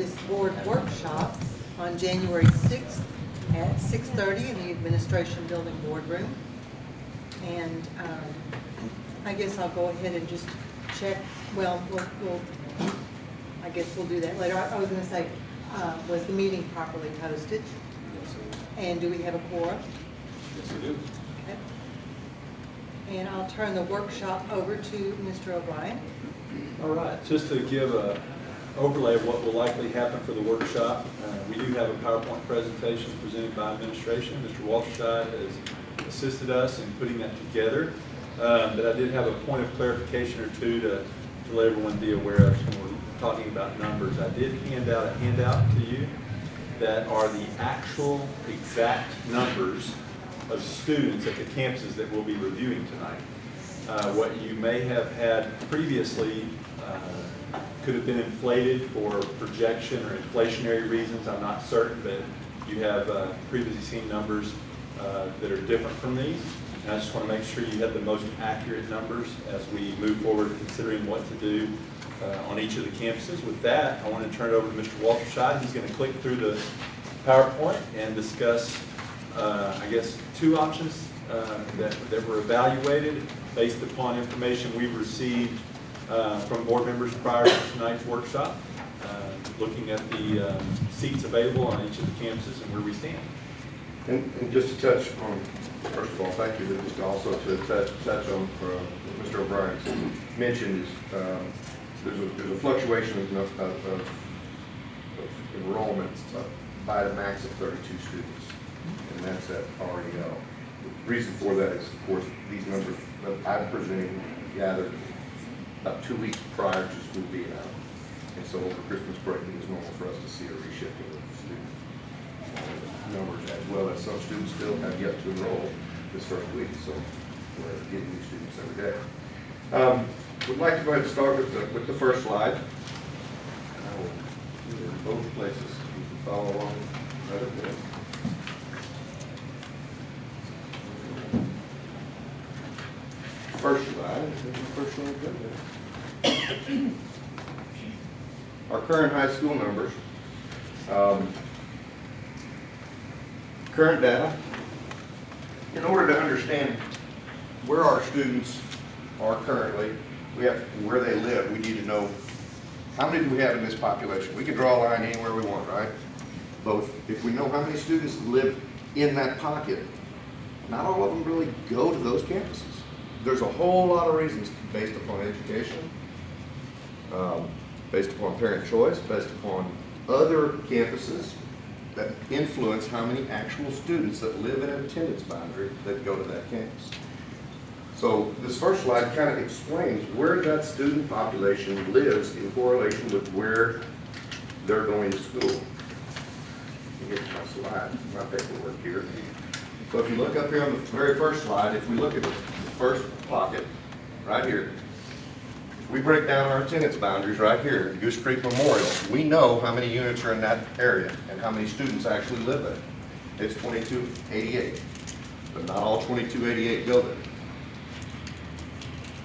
This board workshop on January 6th at 6:30 in the Administration Building boardroom. And I guess I'll go ahead and just check, well, I guess we'll do that later. I was going to say, was the meeting properly posted? Yes, sir. And do we have a quorum? Yes, we do. Okay. And I'll turn the workshop over to Mr. O'Brien. All right, just to give a overlay of what will likely happen for the workshop, we do have a PowerPoint presentation presented by administration. Mr. Walterscheid has assisted us in putting that together, but I did have a point of clarification or two to let everyone be aware of when we're talking about numbers. I did hand out a handout to you that are the actual exact numbers of students at the campuses that we'll be reviewing tonight. What you may have had previously could have been inflated for projection or inflationary reasons. I'm not certain, but you have previously seen numbers that are different from these. And I just want to make sure you have the most accurate numbers as we move forward considering what to do on each of the campuses. With that, I want to turn it over to Mr. Walterscheid. He's going to click through the PowerPoint and discuss, I guess, two options that were evaluated based upon information we've received from board members prior to tonight's workshop, looking at the seats available on each of the campuses and where we stand. And just to touch on, first of all, thank you, but just also to touch on what Mr. O'Brien mentioned is there's a fluctuation of enrollment by the max of 32 students, and that's at REL. The reason for that is, of course, these numbers that I'm presenting gathered about 2 weeks prior to school being out. And so over Christmas break, it was normal for us to see a reshifting of student numbers, as well as some students still have yet to enroll this first week. So we're getting new students every day. We'd like to go ahead and start with the first slide. And I will do it in both places. You can follow along right up there. First slide. First slide right there. Our current high school numbers. Current data. In order to understand where our students are currently, we have where they live. We need to know how many do we have in this population. We can draw a line anywhere we want, right? But if we know how many students live in that pocket, not all of them really go to those campuses. There's a whole lot of reasons based upon education, based upon parent choice, based upon other campuses that influence how many actual students that live in an attendance boundary that go to that campus. So this first slide kind of explains where that student population lives in correlation with where they're going to school. Let me get my slide, my paperwork here. So if you look up here on the very first slide, if we look at the first pocket right here, we break down our attendance boundaries right here at Goose Creek Memorial. We know how many units are in that area and how many students actually live there. It's 2288, but not all 2288 go there.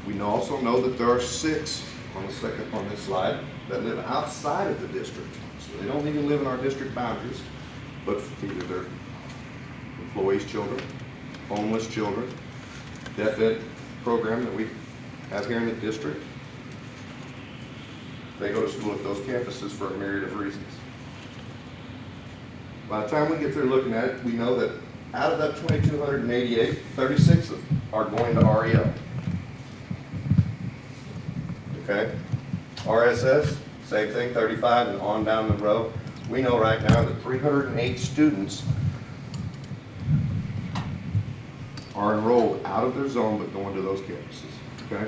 We also know that there are 6 on this slide that live outside of the district. So they don't even live in our district boundaries, but either they're employees' children, homeless children, deaf ed program that we have here in the district. They go to school at those campuses for a myriad of reasons. By the time we get through looking at it, we know that out of that 2,288, 36 are going to REL. Okay? RSS, same thing, 35 and on down the row. We know right now that 308 students are enrolled out of their zone but going to those campuses. Okay?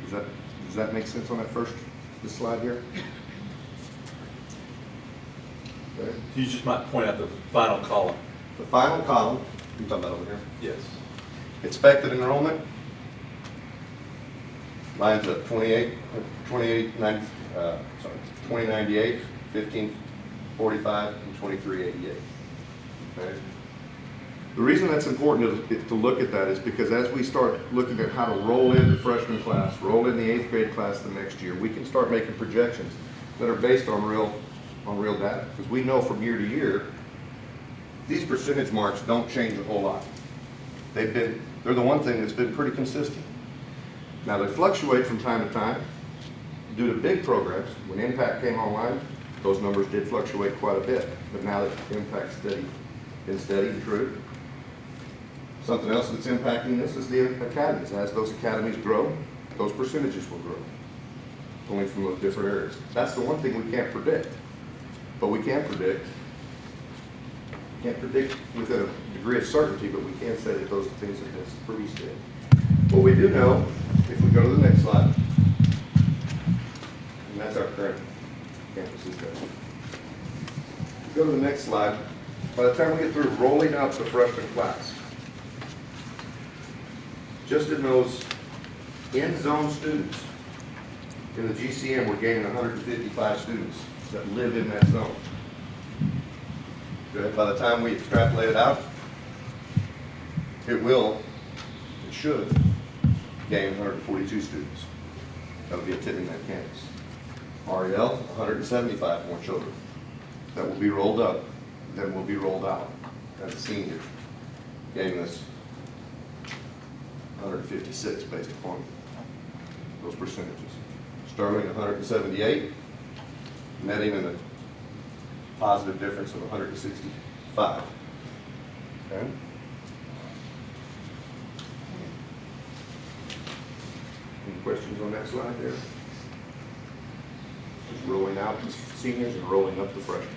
Does that make sense on that this slide here? Okay. You just might point out the final column. The final column, you're talking about over here? Yes. Expected enrollment lines up 2098, 1545, and 2388. Okay. The reason that's important to look at that is because as we start looking at how to roll in the freshman class, roll in the 8th grade class the next year, we can start making projections that are based on real on real data, because we know from year to year, these percentage marks don't change a whole lot. They're the one thing that's been pretty consistent. Now, they fluctuate from time to time due to big programs. When Impact came online, those numbers did fluctuate quite a bit, but now that Impact's been steady and true. Something else that's impacting this is the academies. As those academies grow, those percentages will grow, only from those different areas. That's the one thing we can't predict, but we can predict. Can't predict with a degree of certainty, but we can say that those things have been pretty steady. What we do know, if we go to the next slide, and that's our current campuses there. If we go to the next slide, by the time we get through rolling out the freshman class, just in those in-zone students, in the GCM, we're gaining 155 students that live in that zone. Good. By the time we extrapolate it out, it should gain 142 students that will be attending that campus. REL, 175 more children that will be rolled up, that will be rolled out as a senior, gaining us 156 based upon those percentages. Sterling, 178, netting in a positive difference of 165. Okay. Any questions on that slide there? Just rolling out the seniors and rolling up the freshmen.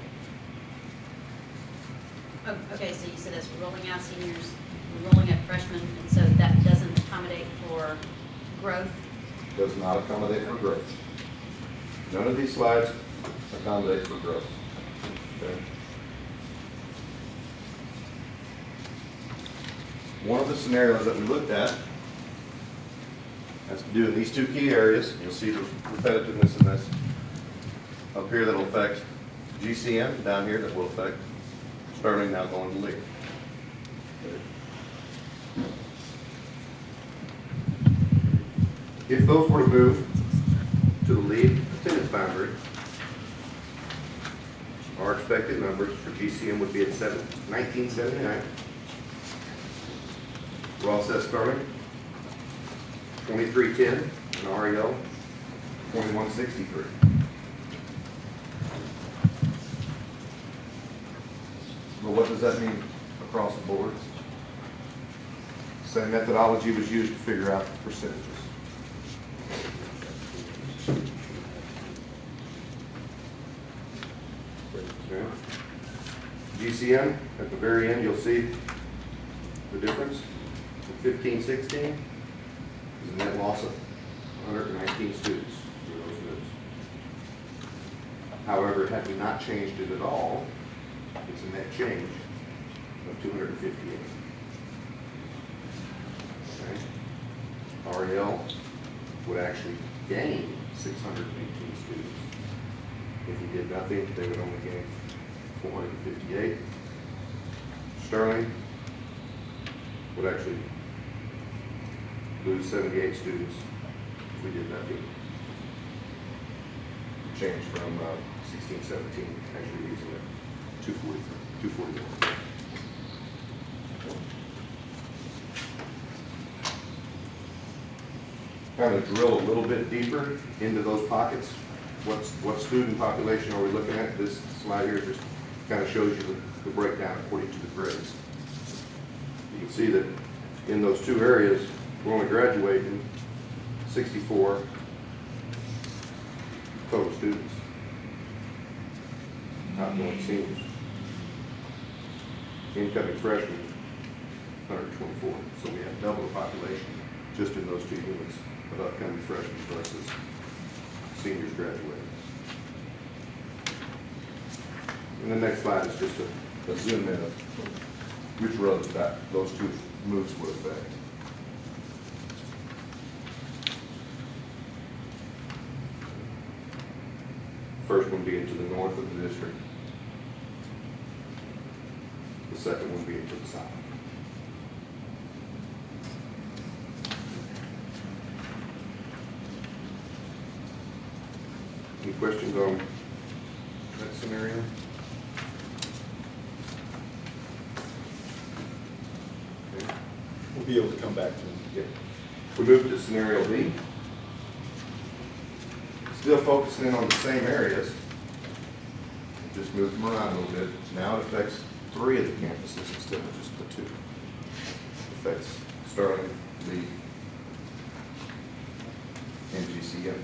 Oh, okay, so you said it's rolling out seniors, rolling up freshmen, and so that doesn't accommodate for growth? Does not accommodate for growth. None of these slides accommodate for growth. Okay. One of the scenarios that we looked at has to do in these two key areas. You'll see the repetitiveness in this up here that will affect GCM, down here that will affect Sterling now going to Lee. If those were to move to the lead attendance boundary, our expected numbers for GCM would be at 1979. Ross S. Sterling, 2310, and REL, 2163. Well, what does that mean across the board? Same methodology was used to figure out the percentages. GCM, at the very end, you'll see the difference. In 15-16 is a net loss of 119 students for those moves. However, had we not changed it at all, it's a net change of 258. Okay. REL would actually gain 618 students. If we did nothing, they would only gain 458. Sterling would actually lose 78 students if we did nothing. Change from 16, 17, actually reads at 241. Kind of drill a little bit deeper into those pockets. What student population are we looking at? This slide here just kind of shows you the breakdown according to the grades. You can see that in those two areas, we're only graduating 64 total students, outgoing seniors. Incoming freshmen, 124. So we have double the population just in those two units of upcoming freshmen versus seniors graduating. And the next slide is just a zoom in of which rows that those two moves would affect. First one being to the north of the district. The second one being to the south. Any questions on that scenario. Okay. We'll be able to come back to them. Yeah. We move to scenario B. Still focusing in on the same areas. Just moved them around a little bit. Now it affects 3 of the campuses instead of just the 2. It affects Sterling, Lee, and GCM.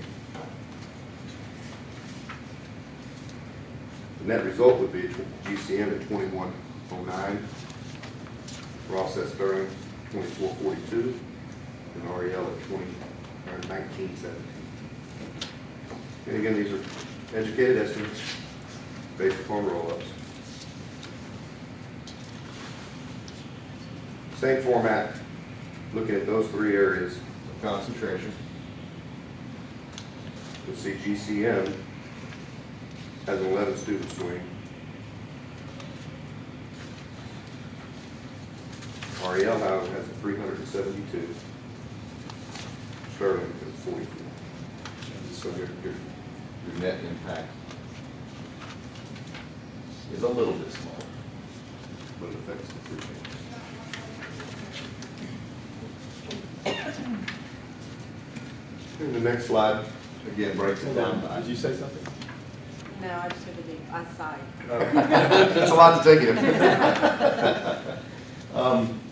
The net result would be GCM at 2109, Ross at Sterling 2442, and REL at 1917. And again, these are educated estimates based upon roll-ups. Same format, looking at those 3 areas of concentration. You'll see GCM has an 11 student swing. REL, however, has a 372. Sterling is 44. And so your net impact is a little bit small, but it affects the 3 campuses. And the next slide, again, breaks it down by. Did you say something? No, I just took a deep, I sighed. It's a lot to take in.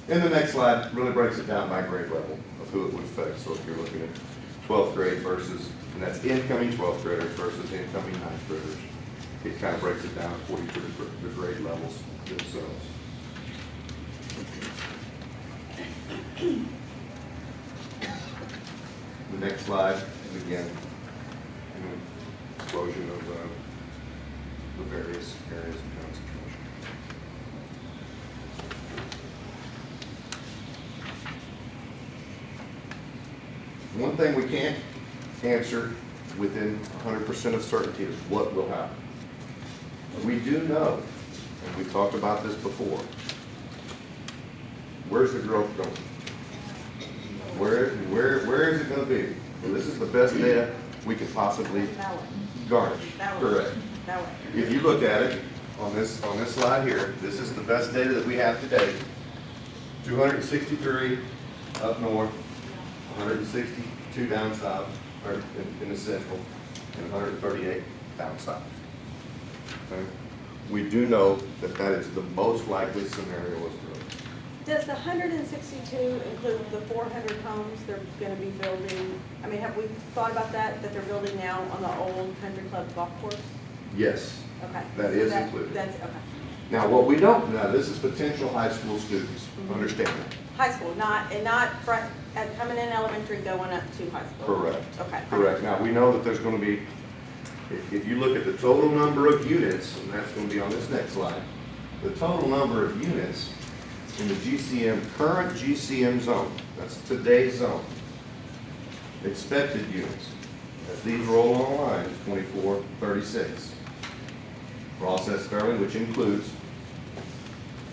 And the next slide really breaks it down by grade level of who it would affect. So if you're looking at 12th grade versus, and that's incoming 12th graders versus incoming 9th graders, it kind of breaks it down according to the grade levels themselves. The next slide, and again, explosion of the various areas of concentration. One thing we can't answer within 100% of certainty is what will happen. We do know, and we've talked about this before, where's the growth going? Where is it going to be? Well, this is the best data we could possibly That way. garnish. That way. Correct. That way. If you look at it on this slide here, this is the best data that we have today. 263 up north, 162 down south, or in the central, and 138 down south. Okay? We do know that that is the most likely scenario of growth. Does the 162 include the 400 homes they're gonna be building? I mean, have we thought about that they're building now on the old country club golf course? Yes, Okay. that is included. That's, okay. Now, what we don't know, this is potential high school students, understand that. High school, not coming in elementary, going up to high school? Correct. Okay. Correct. Now, we know that there's going to be, if you look at the total number of units, and that's going to be on this next slide, the total number of units in the current GCM zone, that's today's zone, expected units, as these roll online, is 2436. Ross at Sterling, which includes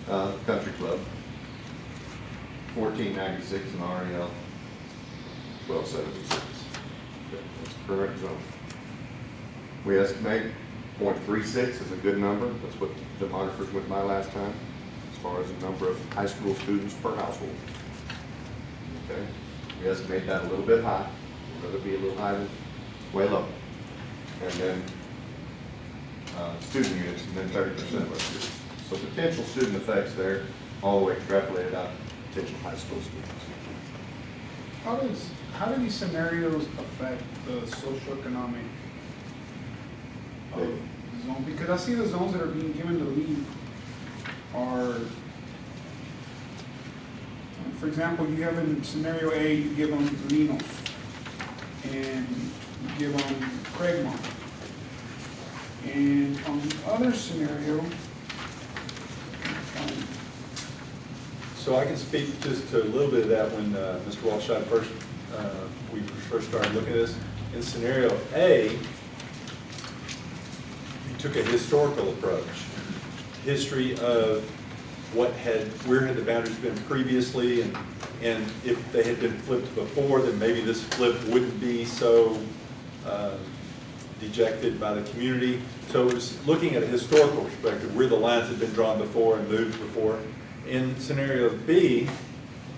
Country Club, 1496, and REL 1276. That's current zone. We estimate 0.36 is a good number. That's what the demographers went by last time, as far as the number of high school students per household. Okay, we estimate that a little bit high. We'd rather be a little high than way low. And then student units, and then 30% of our students. So potential student effects there, all the way extrapolated out to potential high school students. How do these scenarios affect the socioeconomic zone? Because I see the zones that are being given the lead are, for example, you have in scenario A, you give them Linos, and you give them Craigmont. And on the other scenario, So I can speak just to a little bit of that when Mr. Walshide we first started looking at this. In scenario A, we took a historical approach. History of where had the boundaries been previously, and if they had been flipped before, then maybe this flip wouldn't be so dejected by the community. So it was looking at a historical perspective, where the lines had been drawn before and moved before. In scenario B,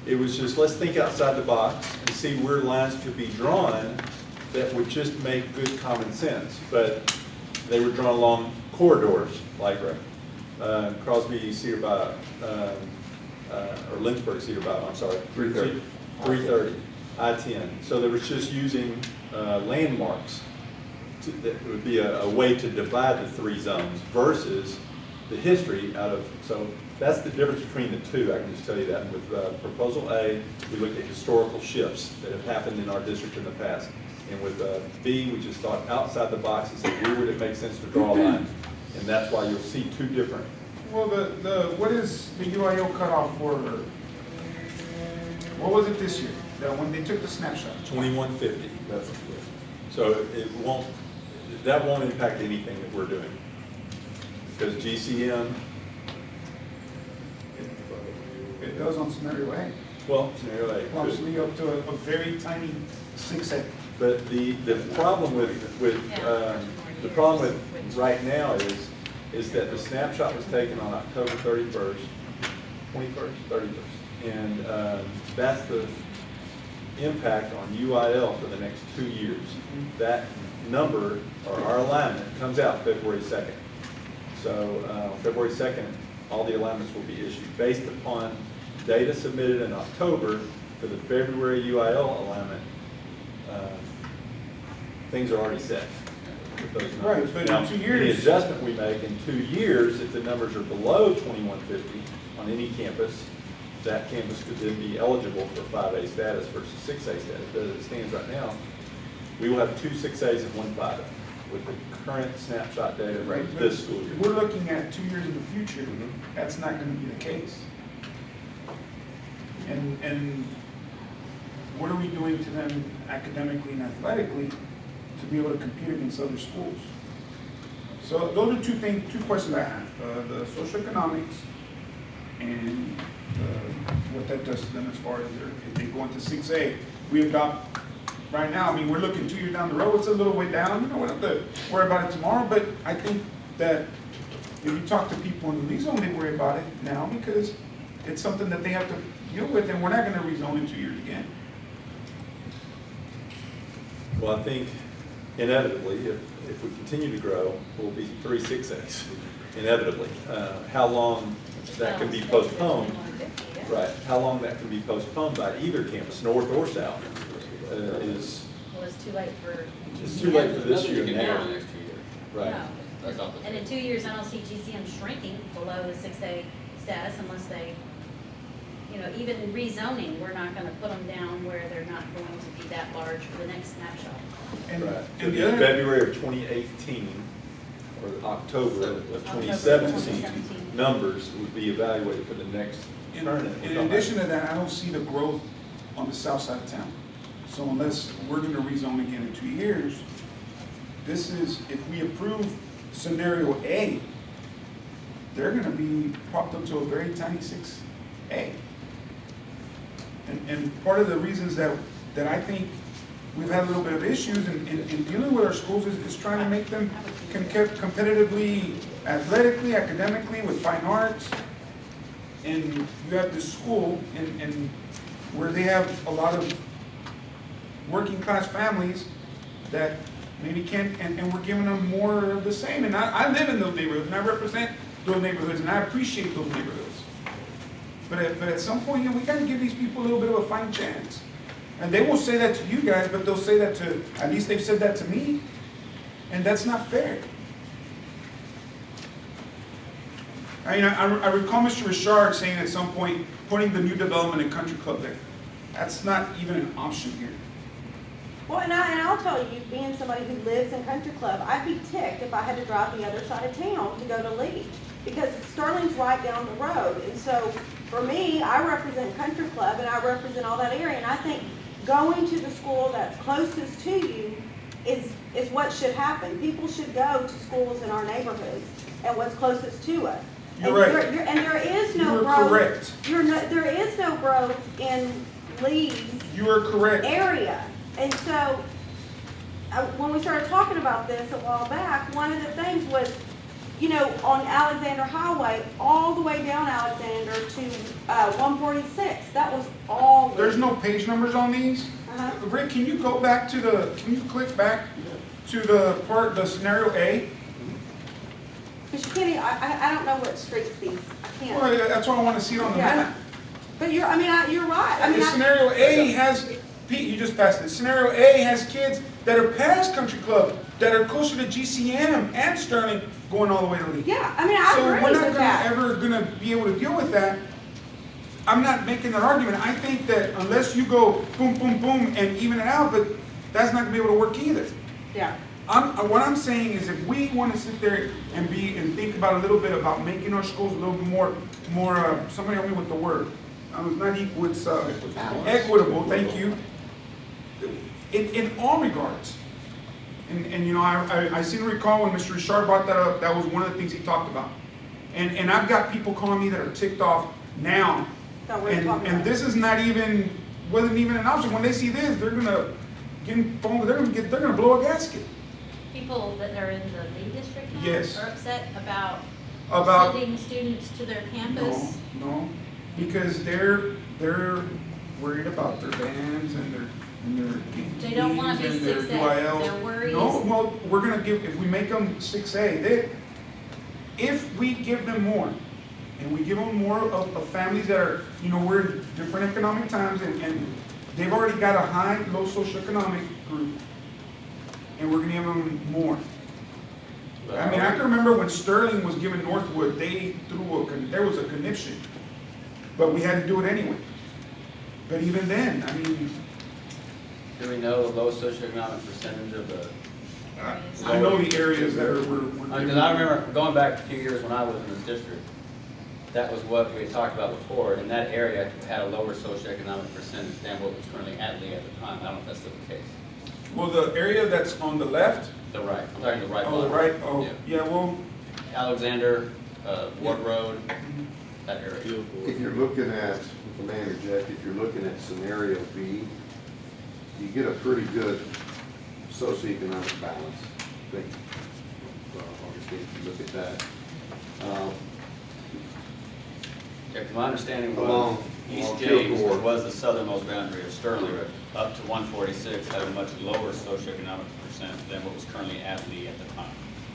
it was just, let's think outside the box and see where lines could be drawn that would just make good common sense. But they were drawn along corridors, like Crosby, Cedar Bottom, or Lynchburg, Cedar Bottom, I'm sorry. 330. 330, I-10. So they were just using landmarks that would be a way to divide the three zones versus the history out of, so that's the difference between the two. I can just tell you that. With proposal A, we looked at historical shifts that have happened in our district in the past. And with B, we just thought outside the box and said, where would it make sense to draw a line? And that's why you'll see two different. Well, what is the UIO cutoff for, what was it this year? That when they took the snapshot? 2150. That's so that won't impact anything that we're doing. Because GCM, It does on scenario A. well, scenario A. Bumps me up to a very tiny 6A. But the problem with the problem with right now is that the snapshot was taken on October 31st, 21st, 31st, and that's the impact on UIL for the next 2 years. That number or our alignment comes out February 2nd. So February 2nd, all the alignments will be issued based upon data submitted in October for the February UIL alignment. Things are already set with those numbers. Right, but Now, in 2 years. any adjustment we make in 2 years, if the numbers are below 2150 on any campus, that campus could then be eligible for 5A status versus 6A status. But as it stands right now, we will have 2 6As and 1 5A with the current snapshot data Right, for but this school year. if we're looking at 2 years in the future, Mhm. that's not gonna be the case. And what are we doing to them academically and athletically to be able to compete against other schools? So those are two questions I have, the socioeconomics and what that does to them as far as if they go into 6A. We adopt, right now, I mean, we're looking 2 years down the road, it's a little way down, you know, we don't have to worry about it tomorrow, but I think that if you talk to people in the league zone, they worry about it now because it's something that they have to deal with, and we're not gonna rezone in 2 years again. Well, I think inevitably, if we continue to grow, we'll be 3 6As, inevitably. How long that can be postponed, right, how long that can be postponed by either campus, north or south, is, Well, it's too late for. it's too late for this Nothing year you can do in now. the next 2 years. Right. No. That's not the. And in 2 years, I don't see GCM shrinking below the 6A status unless they, you know, even rezoning, we're not gonna put them down where they're not going to be that large for the next snapshot. And, Right. So and the the other, February of 2018 or October of October 2017 2017. numbers would be evaluated for the next turn. in addition to that, I don't see the growth on the south side of town. So unless we're gonna rezone again in 2 years, this is, if we approve scenario A, they're gonna be propped up to a very tiny 6A. And part of the reasons that I think we've had a little bit of issues in dealing with our schools is trying to make them competitively, athletically, academically, with fine arts. And you have this school and where they have a lot of working class families that maybe can't, and we're giving them more of the same. And I live in those neighborhoods and I represent those neighborhoods and I appreciate those neighborhoods. But at some point, you know, we gotta give these people a little bit of a fighting chance. And they won't say that to you guys, but they'll say that to, at least they've said that to me. And that's not fair. I recall Mr. Richard saying at some point, putting the new development in Country Club there. That's not even an option here. Well, and I'll tell you, being somebody who lives in Country Club, I'd be ticked if I had to drive the other side of town to go to Lee. Because Sterling's right down the road. And so, for me, I represent Country Club and I represent all that area. And I think going to the school that's closest to you is what should happen. People should go to schools in our neighborhoods and what's closest to us. You're And right. and there is no You are growth. correct. There is no growth in Lee's You are correct. area. And so, when we started talking about this a while back, one of the things was, you know, on Alexander Highway, all the way down Alexander to 146, that was all. There's no page numbers on these? Rick, can you go back to can you click back to the scenario A? Because you can't, I don't know what streets these, I can't. Well, that's why I want to see it on the Yeah. map. But you're right. I mean, The scenario A has, Pete, you just passed it. Scenario A has kids that are past Country Club, that are closer to GCM and Sterling, going all the way to Lee. yeah, I mean, I So agree we're not with that. ever gonna be able to deal with that. I'm not making that argument. I think that unless you go boom, boom, boom and even it out, but that's not gonna be able to work either. Yeah. What I'm saying is if we want to sit there and think about a little bit about making our schools a little bit more, somebody help me with the word. It's not equal, it's equitable, thank you. In all regards. And you know, I seem to recall when Mr. Richard brought that up, that was one of the things he talked about. And I've got people calling me that are ticked off now. So we're talking And about- this is wasn't even an option. When they see this, they're gonna they're gonna blow a gasket. People that are in the lead district now Yes. are upset about About- sending students to their campus. No, because they're worried about their bands and their They don't wanna be and their 6A. UILs. Their worry No, is- well, we're gonna if we make them 6A, if we give them more, and we give them more of families that are, you know, we're in different economic times, and they've already got a high, low socioeconomic group, and we're gonna give them more. I mean, I can remember when Sterling was given Northwood, there was a conniption, but we had to do it anyway. But even then, I mean, Do we know the low socioeconomic percentage of the? I know the areas that were. Because I remember going back a few years when I was in this district, that was what we had talked about before, and that area had a lower socioeconomic percentage than what was currently at Lee at the time. I don't know if that's still the case. Well, the area that's on the left, The right, I'm talking the right. oh, the bottom. right, oh, Yeah. yeah, well, Alexander, Ward Road, that area. If you're looking at, if I may interject, if you're looking at scenario B, you get a pretty good socioeconomic balance. I think, obviously, if you look at that. Yeah, 'cause my understanding was Along East James, Kilgore. which was the southernmost boundary of Sterling, up to 146, had a much lower socioeconomic percent than what was currently at Lee at the time.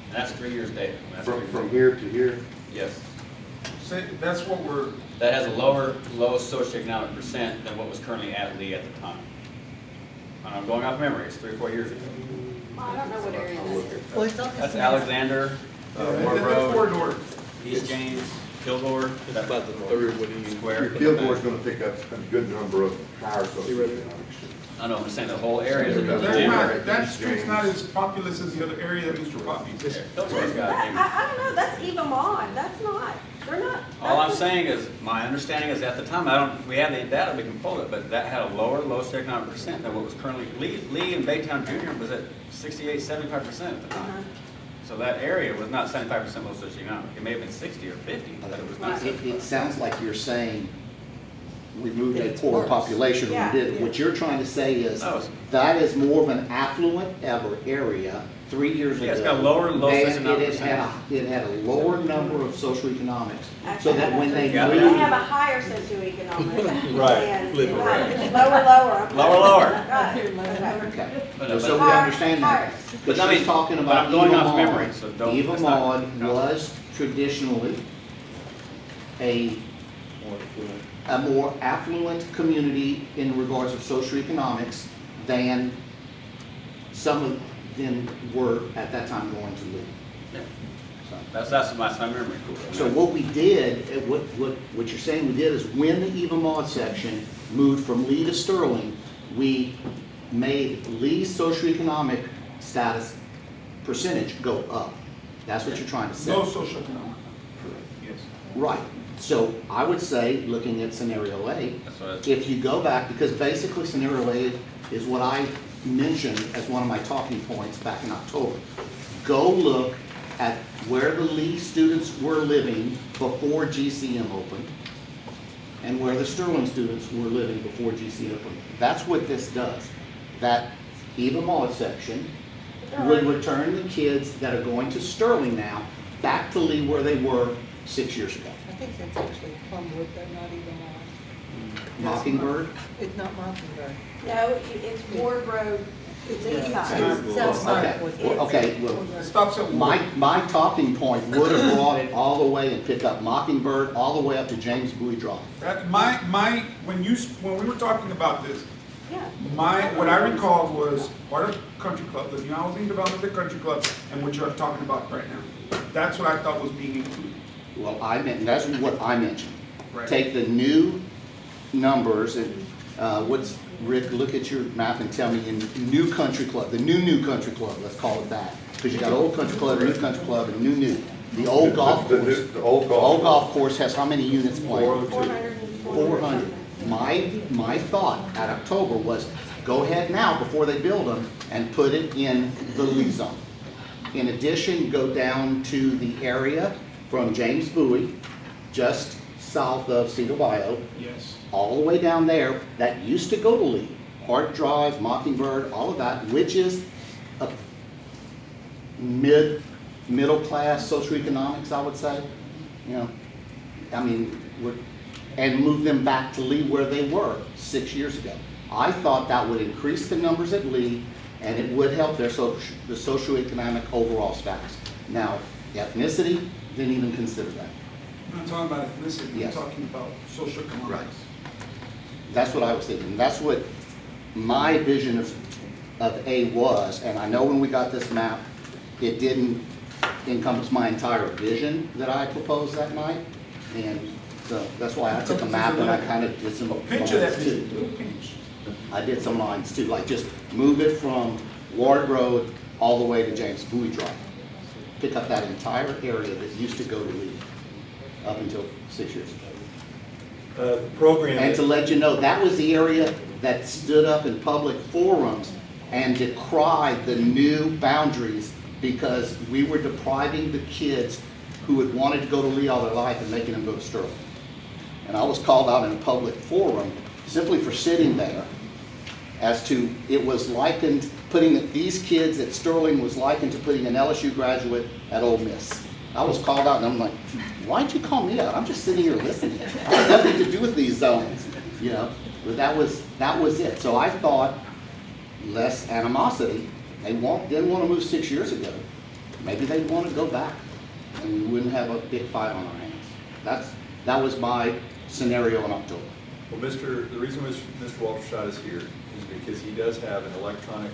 And that's 3 years data. That's 3 years From data. here to here, Yes. that's what we're, That has a lowest socioeconomic percent than what was currently at Lee at the time. And I'm going off memory, it's 3 or 4 years ago. I don't know what area that is. Well, it's on That's this. Alexander, Ward the Road, corridor. East James, Kilgore. It's about the third, what do you? Square. Kilgore's gonna pick up a good number of higher socioeconomic students. I know, I'm just saying the whole area is a Because That's gym. not, that street's not as populous as the other area that Mr. Poppy's. Kilgore's got maybe. I don't know, that's Eva Mon, that's not, they're not. All I'm that's- saying is, my understanding is at the time, if we have the data, we can pull it, but that had a lower socioeconomic percent than what was currently, Lee and Baytown Junior was at 68, 75% at the Uh-huh. time. So that area was not 75% low socioeconomic. It may have been 60 or 50, but it was not Right. 75. It sounds like you're saying we moved a It's poor worse. population when we did. Yeah. What you're trying to say is No, it's- that is more of an affluent area 3 years ago. Yeah, it's got a lower low than socioeconomic it had a lower number of socioeconomics, so that when they Got it. They moved. have a higher socioeconomic. Right. than- Flip it around. Lower. Lower. Got it. Okay. Okay, But- just so we Higher, understand higher. that. But But I mean, she's talking but about I'm going Eva off Maud. memory, so don't- Eva let's not- Maud no. was traditionally a more affluent community in regards of socioeconomics than some of them were at that time going to Lee. Yeah. So- That's my memory. So what we did, what you're saying we did is when the Eva Maud section moved from Lee to Sterling, we made Lee's socioeconomic status percentage go up. That's what you're trying to say. No socioeconomic. Yes. Right. So I would say, looking at scenario A, That's what I- if you go back, because basically scenario A is what I mentioned as one of my talking points back in October. Go look at where the Lee students were living before GCM opened and where the Sterling students were living before GCM opened. That's what this does. That Eva Maud section would return the kids that are going to Sterling now back to Lee where they were 6 years ago. I think that's actually Plumwood, but not even Mockingbird? It's not Mockingbird. No, it's Ward Road, it's east side. It's south side. Okay, well, It stops at Ward. my talking point would have brought it all the way and picked up Mockingbird all the way up to James Bowie Drive. When we were talking about this, Yeah. what I recalled was part of Country Club, the new housing development of the Country Club, and what you're talking about right now. That's what I thought was being included. Well, that's what I mentioned. Right. Take the new numbers and, Rick, look at your map and tell me in new country club, the new country club, let's call it that. Because you got old country club, new country club, and new. The old golf course. The old golf course has how many units playing? 402. 400. My thought at October was, go ahead now before they build them and put it in the Lee zone. In addition, go down to the area from James Bowie, just south of Cedar Bayou, Yes. all the way down there, that used to go to Lee. Hart Drive, Mockingbird, all of that, which is a middle class socioeconomics, I would say. You know, I mean, and move them back to Lee where they were 6 years ago. I thought that would increase the numbers at Lee, and it would help the socioeconomic overall status. Now, ethnicity, didn't even consider that. I'm not talking about ethnicity, I'm Yes. talking about social economics. That's what I was thinking. That's what my vision of A was, and I know when we got this map, it didn't encompass my entire vision that I proposed that night. And so that's why I took a map and I kind of did some Pinch of that lines vision, too. little pinch. I did some lines too, like just move it from Ward Road all the way to James Bowie Drive. Pick up that entire area that used to go to Lee up until 6 years ago. The program. And to let you know, that was the area that stood up in public forums and decried the new boundaries because we were depriving the kids who had wanted to go to Lee all their life and making them go to Sterling. And I was called out in a public forum simply for sitting there as to, it was likened, putting these kids at Sterling was likened to putting an LSU graduate at Ole Miss. I was called out and I'm like, why'd you call me out? I'm just sitting here listening. I have nothing to do with these zones, you know? But that was it. So I thought less animosity. They didn't want to move 6 years ago. Maybe they'd want to go back and we wouldn't have a big fight on our hands. That was my scenario in October. Well, the reason Mr. Walterscheid is here is because he does have an electronic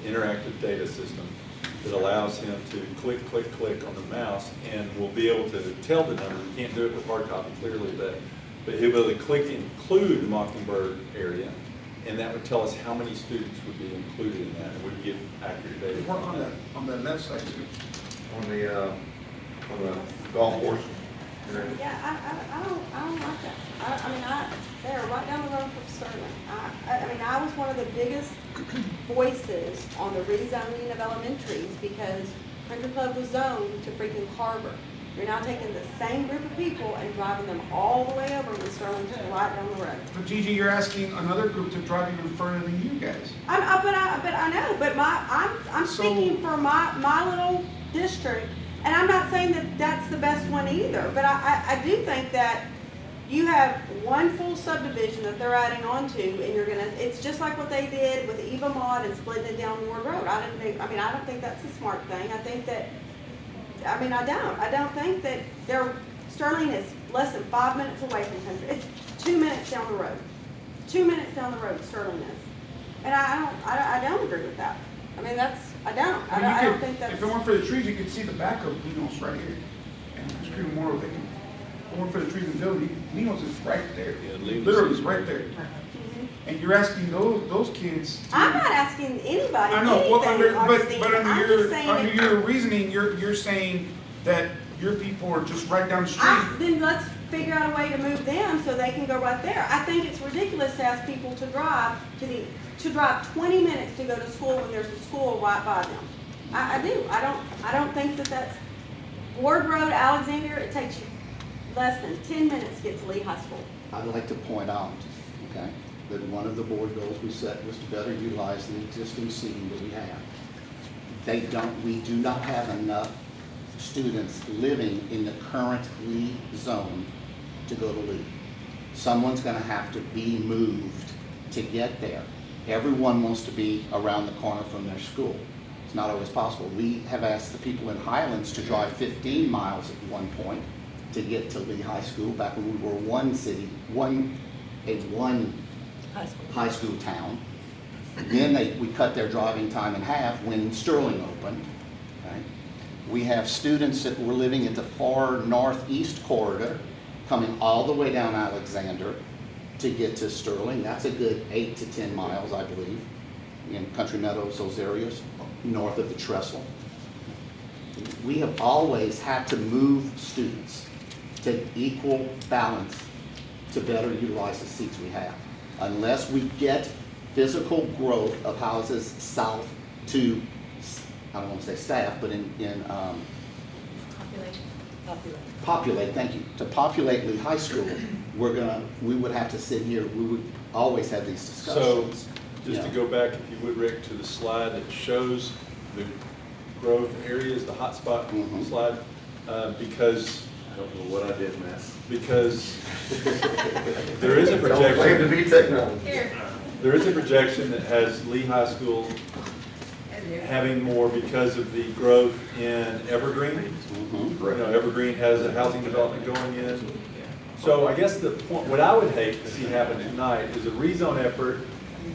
interactive data system that allows him to click on the mouse and will be able to tell the number. He can't do it with hard copy clearly, but he'll be able to click include the Mockingbird area, and that would tell us how many students would be included in that, and we'd get accurate data. Work on that left side too. On the golf course. Yeah, I don't like that. I mean, they're right down the road from Sterling. I mean, I was one of the biggest voices on the rezoning of elementaries because Country Club was zoned to freaking Carver. You're now taking the same group of people and driving them all the way over when Sterling's right down the road. But Gigi, you're asking another group to drive even further than you guys. But I know, but I'm So- speaking for my little district, and I'm not saying that that's the best one either, but I do think that you have one full subdivision that they're adding on to, and it's just like what they did with Eva Mod and splitting it down Ward Road. I don't think that's a smart thing. I don't think that Sterling is less than 5 minutes away from Country. It's 2 minutes down the road. 2 minutes down the road, Sterling is. And I don't agree with that. I mean, I don't think that's. If it weren't for the trees, you could see the back of Lino's right here. And Goose Creek Memorial, if it weren't for the trees and building, Lino's is right there. Literally, it's right there. And you're asking those kids to. I'm not asking anybody I know, well, anything, Augustine. but I'm just saying under if- your reasoning, you're saying that your people are just right down the street. Then let's figure out a way to move them so they can go right there. I think it's ridiculous to ask people to drive 20 minutes to go to school when there's a school right by them. I do. I don't think that's Ward Road, Alexander. It takes you less than 10 minutes to get to Lee High School. I'd like to point out, okay, that one of the board goals we set was to better utilize the existing seating that we have. we do not have enough students living in the current Lee zone to go to Lee. Someone's gonna have to be moved to get there. Everyone wants to be around the corner from their school. It's not always possible. We have asked the people in Highlands to drive 15 miles at one point to get to Lee High School, back when we were one high school town. Then we cut their driving time in half when Sterling opened. Okay? We have students that were living at the far northeast corridor, coming all the way down Alexander to get to Sterling. That's a good 8 to 10 miles, I believe, in Country Meadows, those areas, north of the Trestle. We have always had to move students to equal balance to better utilize the seats we have. Unless we get physical growth of houses south to, I don't want to say staff, but populate, thank you, to populate Lee High School, we would have to sit here, we would always have these discussions. So, just to go back, if you would, Rick, to the slide that shows the growth areas, the hotspot slide, because I don't know what I did, Mass. Because there is a Don't claim to projection, be technology. Here, there is a projection that has Lee High School having more because of the growth in Evergreen. You know, Evergreen has a housing development going in. So I guess the point, what I would hate to see happen tonight is a rezone effort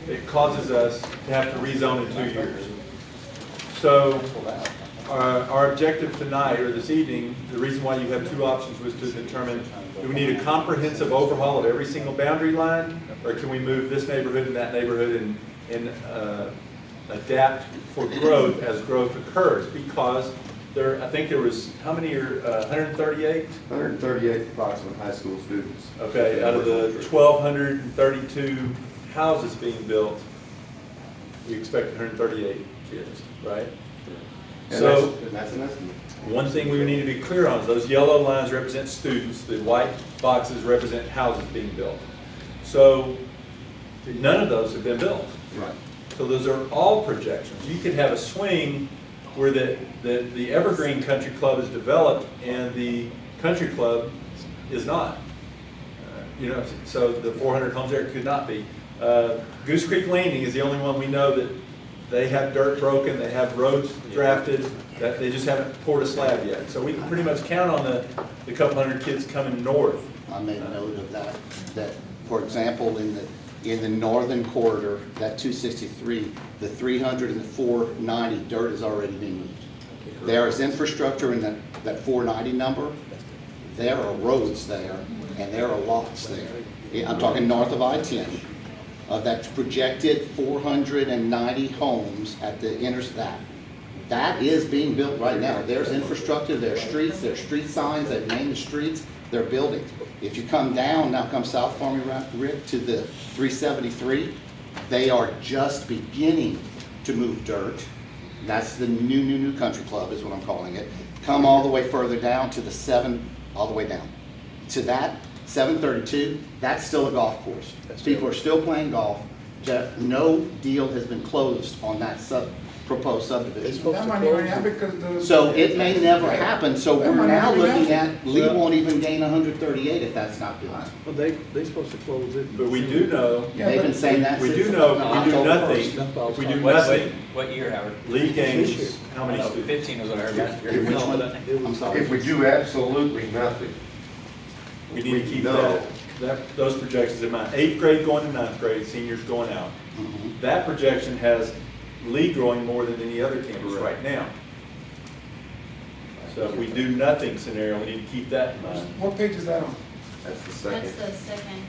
that causes us to have to rezone in 2 years. So our objective tonight, or this evening, the reason why you have two options was to determine, do we need a comprehensive overhaul of every single boundary line, or can we move this neighborhood and that neighborhood and adapt for growth as growth occurs? Because I think there was, how many are, 138? 138 approximate high school students. Okay, out of the 1,232 houses being built, we expect 138 kids, right? And So that's an estimate. one thing we need to be clear on is those yellow lines represent students, the white boxes represent houses being built. So none of those have been built. Right. So those are all projections. You could have a swing where the Evergreen Country Club is developed and the country club is not. You know, so the 400 homes there could not be. Goose Creek Landing is the only one we know that they have dirt broken, they have roads drafted, that they just haven't poured a slab yet. So we can pretty much count on the couple hundred kids coming north. I made a note of that, for example, in the northern corridor, that 263, the 300 and the 490, dirt is already being moved. There is infrastructure in that 490 number. There are roads there, and there are lots there. I'm talking north of I-10. Of that projected 490 homes at the that is being built right now. There's infrastructure, there's street signs that name the streets, they're building. If you come down, now come south for me, Rick, to the 373, they are just beginning to move dirt. That's the new country club is what I'm calling it. Come all the way further down to the all the way down. To that 732, that's still a golf course. People are still playing golf. No deal has been closed on that proposed subdivision. That might even happen because So it may never happen, so we're now looking at, Lee won't even gain 138 if that's not done. Well, they supposed to close it. But we do know, They've been saying that we since do know if we do October nothing, 1st. if we do nothing, What year, Howard? Lee gains how many No, students? 15 was what I heard last year. If we- Which one? I'm sorry. If we do absolutely nothing, We need to keep No. those projections in mind. 8th grade going to 9th grade, seniors going out. Mhm. That projection has Lee growing more than any other campus right now. So if we do nothing scenario, we need to keep that in mind. what page is that on? that's the second. that's the second.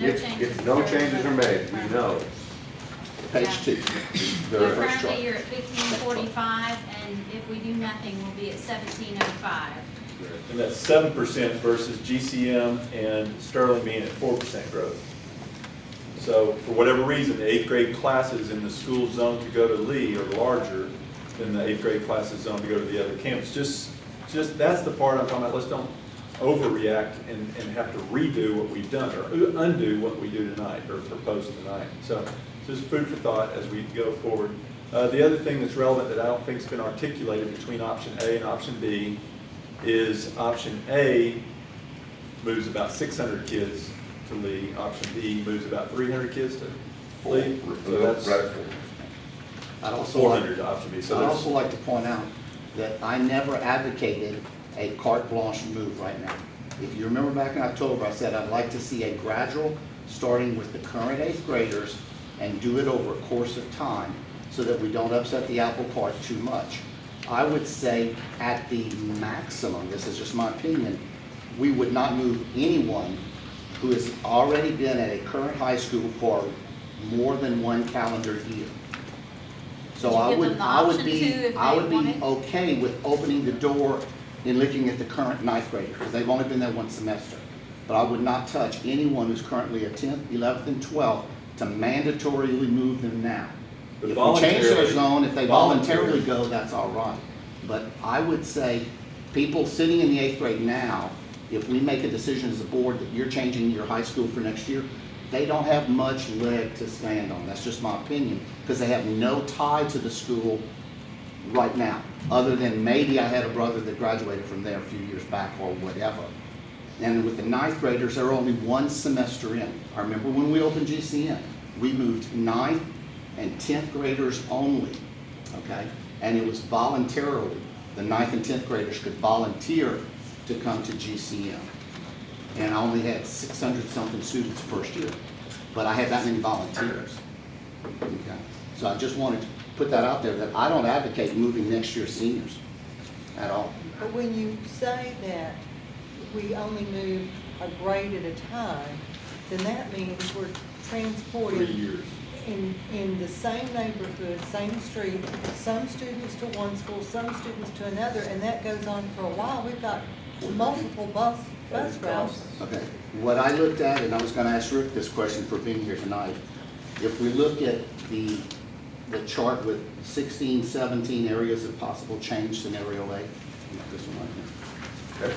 No changes. If no changes are made, we know. Page 2. So Very first chart. currently you're at 1545, and if we do nothing, we'll be at 1705. And that's 7% versus GCM and Sterling being at 4% growth. So for whatever reason, the 8th grade classes in the school zone to go to Lee are larger than the 8th grade classes zone to go to the other campus. Just that's the part I'm talking about. Let's don't overreact and have to redo what we've done or undo what we do tonight or propose tonight. So just food for thought as we go forward. The other thing that's relevant that I don't think's been articulated between option A and option B is option A moves about 600 kids to Lee. Option B moves about 300 kids to Lee. So that's Right. I'd also like, 400 to option B. So I'd there's, also like to point out that I never advocated a carte blanche move right now. If you remember back in October, I said I'd like to see a gradual, starting with the current 8th graders, and do it over a course of time so that we don't upset the apple cart too much. I would say at the maximum, this is just my opinion, we would not move anyone who has already been at a current high school for more than 1 calendar year. So Would you I give would, them the I would option be, to if I they would be wanted? okay with opening the door and looking at the current 9th graders, because they've only been there 1 semester. But I would not touch anyone who's currently a 10th, 11th, and 12th to mandatorily move them now. But If we change their voluntarily- zone, if they voluntarily go, that's all right. But I would say, people sitting in the 8th grade now, if we make a decision as a board that you're changing your high school for next year, they don't have much leg to stand on. That's just my opinion, because they have no tie to the school right now, other than maybe I had a brother that graduated from there a few years back or whatever. And with the 9th graders, they're only 1 semester in. I remember when we opened GCN, we moved 9th and 10th graders only, okay? And it was voluntarily. The 9th and 10th graders could volunteer to come to GCN. And I only had 600-something students first year, but I had that many volunteers. Okay. So I just wanted to put that out there, that I don't advocate moving next year's seniors at all. But when you say that we only move a grade at a time, then that means we're 3 transporting years. in the same neighborhood, same street, some students to one school, some students to another, and that goes on for a while. We've got multiple bus routes. Okay, what I looked at, and I was gonna ask Rick this question for being here tonight, if we look at the chart with 16, 17 areas of possible change, scenario A, this one right here. Okay.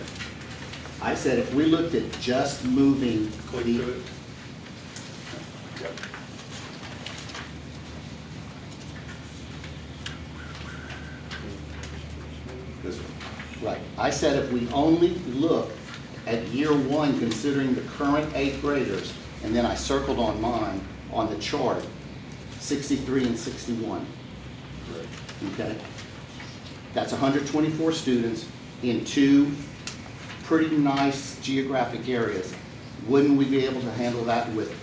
I said if we looked at just moving Click the, to it. Yep. This one. right, I said if we only look at year 1, considering the current 8th graders, and then I circled on mine, on the chart, 63 and 61. Correct. Okay? That's 124 students in 2 pretty nice geographic areas. Wouldn't we be able to handle that with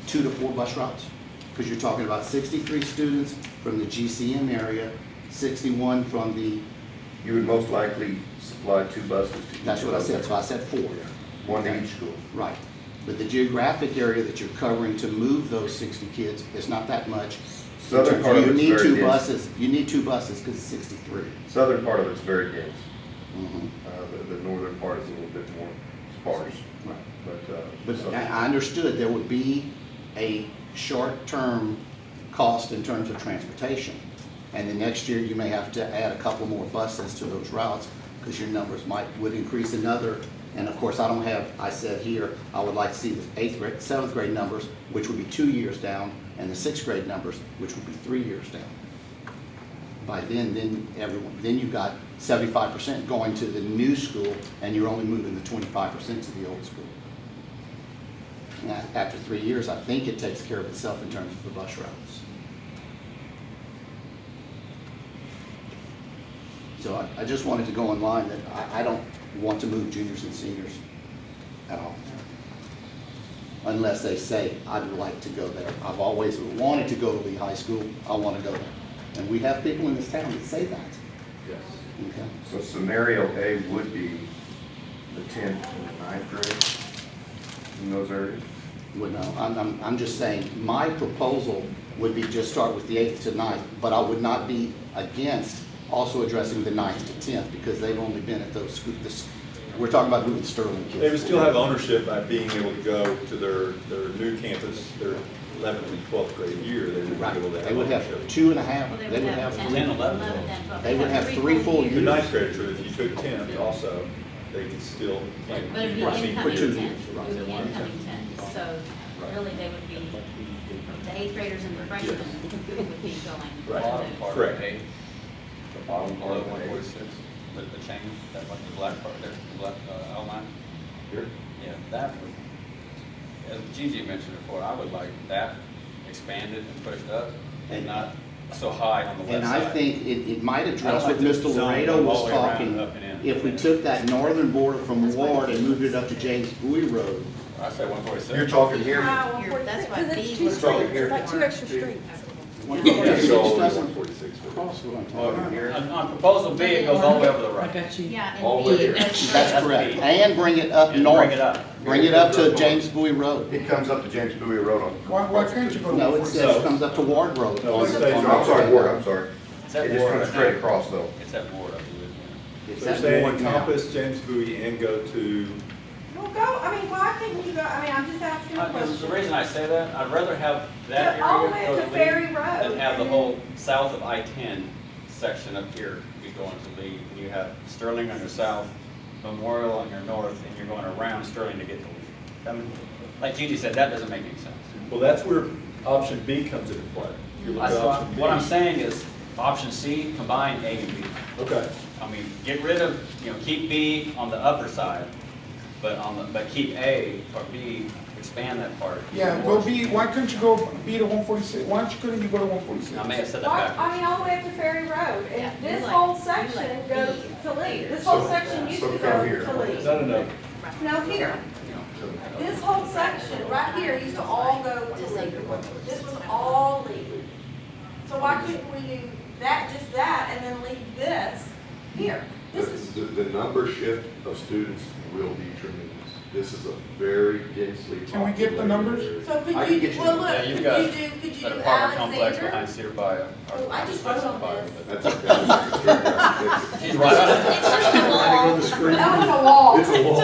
2 to 4 bus routes? Because you're talking about 63 students from the GCM area, 61 from the, You would most likely supply 2 buses to each. that's what I said, so I said 4. One to each school. Right. But the geographic area that you're covering to move those 60 kids is not that much. Southern part of You it's need very 2 dense. buses, you need 2 buses because it's 63. Southern part of it's very dense. Mhm. The northern part is a little bit more sparse. Right. But, But I understood there would be a short-term cost in terms of transportation. And the next year, you may have to add a couple more buses to those routes because your numbers would increase another. And of course, I don't have, I said here, I would like to see the 8th grade, 7th grade numbers, which would be 2 years down, and the 6th grade numbers, which would be 3 years down. By then you've got 75% going to the new school, and you're only moving the 25% to the old school. Now, after 3 years, I think it takes care of itself in terms of the bus routes. So I just wanted to go in line that I don't want to move juniors and seniors at all. Unless they say, I'd like to go there. I've always wanted to go to Lee High School, I want to go there. And we have people in this town that say that. Yes. Okay. So scenario A would be the 10th and the 9th grade in those areas? Well, no, I'm just saying, my proposal would be just start with the 8th to 9th, but I would not be against also addressing the 9th to 10th, because they've only been at those schools. We're talking about moving Sterling kids. They would still have ownership by being able to go to their new campus, their 11th and 12th grade year. They would be Right, able to they have would have ownership. 2.5, Well, they would have 10, 3. 10, 11. 10, 12. They would have 3 full The years. ninth graders, if you took 10 also, they could still. But it'd be Right, for incoming 2 10, years, it right. would be incoming 10, so really they would be, the eighth graders and the freshmen would be going. Right. Bottom part of Correct. eight, The bottom part below of one the forty-six, the change, that like the black part there, the black outline. Here? Yeah, that would, as Gigi mentioned before, I would like that expanded and pushed up and not so high on the west And side. I think it might I address don't what like Mr. the zone Laredo all was the way around talking. up and in. If we took that northern border from Ward and moved it up to James Bowie Road, I say 146. You're talking here. That's why Because B it's two was. Strong streets, here. it's like two extra streets. 146 doesn't 146. cross what I'm Oh, talking about. on proposal B, it goes all the way over the right. Yeah, All and the way B, here. that's. That's correct. And bring it up And north. bring it up. Bring it up to James Bowie Road. It comes up to James Bowie Road on. Why can't you go to No, it 146? says it comes up to Ward Road. No, it No, stays I'm sorry, Ward, I'm sorry. It's at It just Ward, comes I straight think. across though. It's at Ward, I believe. It's So they're at saying Ward now. encompass James Bowie and go to, Well, go, I mean, why couldn't you go, I mean, I'm just asking a The question. reason I say that, I'd rather have that To all the way area go to to Ferry Lee Road, than have the and whole south of I-10 section up here be going to Lee. And you have Sterling on your south, Memorial on your north, and you're going around Sterling to get to Lee. I mean, like Gigi said, that doesn't make any sense. well, that's where option B comes into play. If you look at option B. What I'm saying is, option C, combine A and B. Okay. I mean, get rid of, keep B on the upper side, but keep A or B, expand that part. Yeah, even go more. B, why couldn't you go B to 146? Why couldn't you go to 146? I may have said that Why, backwards. I mean, all the way up to Ferry Road, Yeah, and this you whole like section B goes to Lee. This whole section used so to come go here. to Lee. No. No, here. This whole section right here used to all go to Lee. This was all Lee. So why couldn't we do that, just that, and then leave this here? This is, The number shift of students will be tremendous. This is a very densely. Can we get the numbers? populated area. so could I can you, get you well, the- look, Yeah, could you've you got do That apartment complex behind Alexander? Cedar Bayou. Oh, I just wrote on this. That's okay. She's right on it. It's just a wall. That was a wall. It's a wall.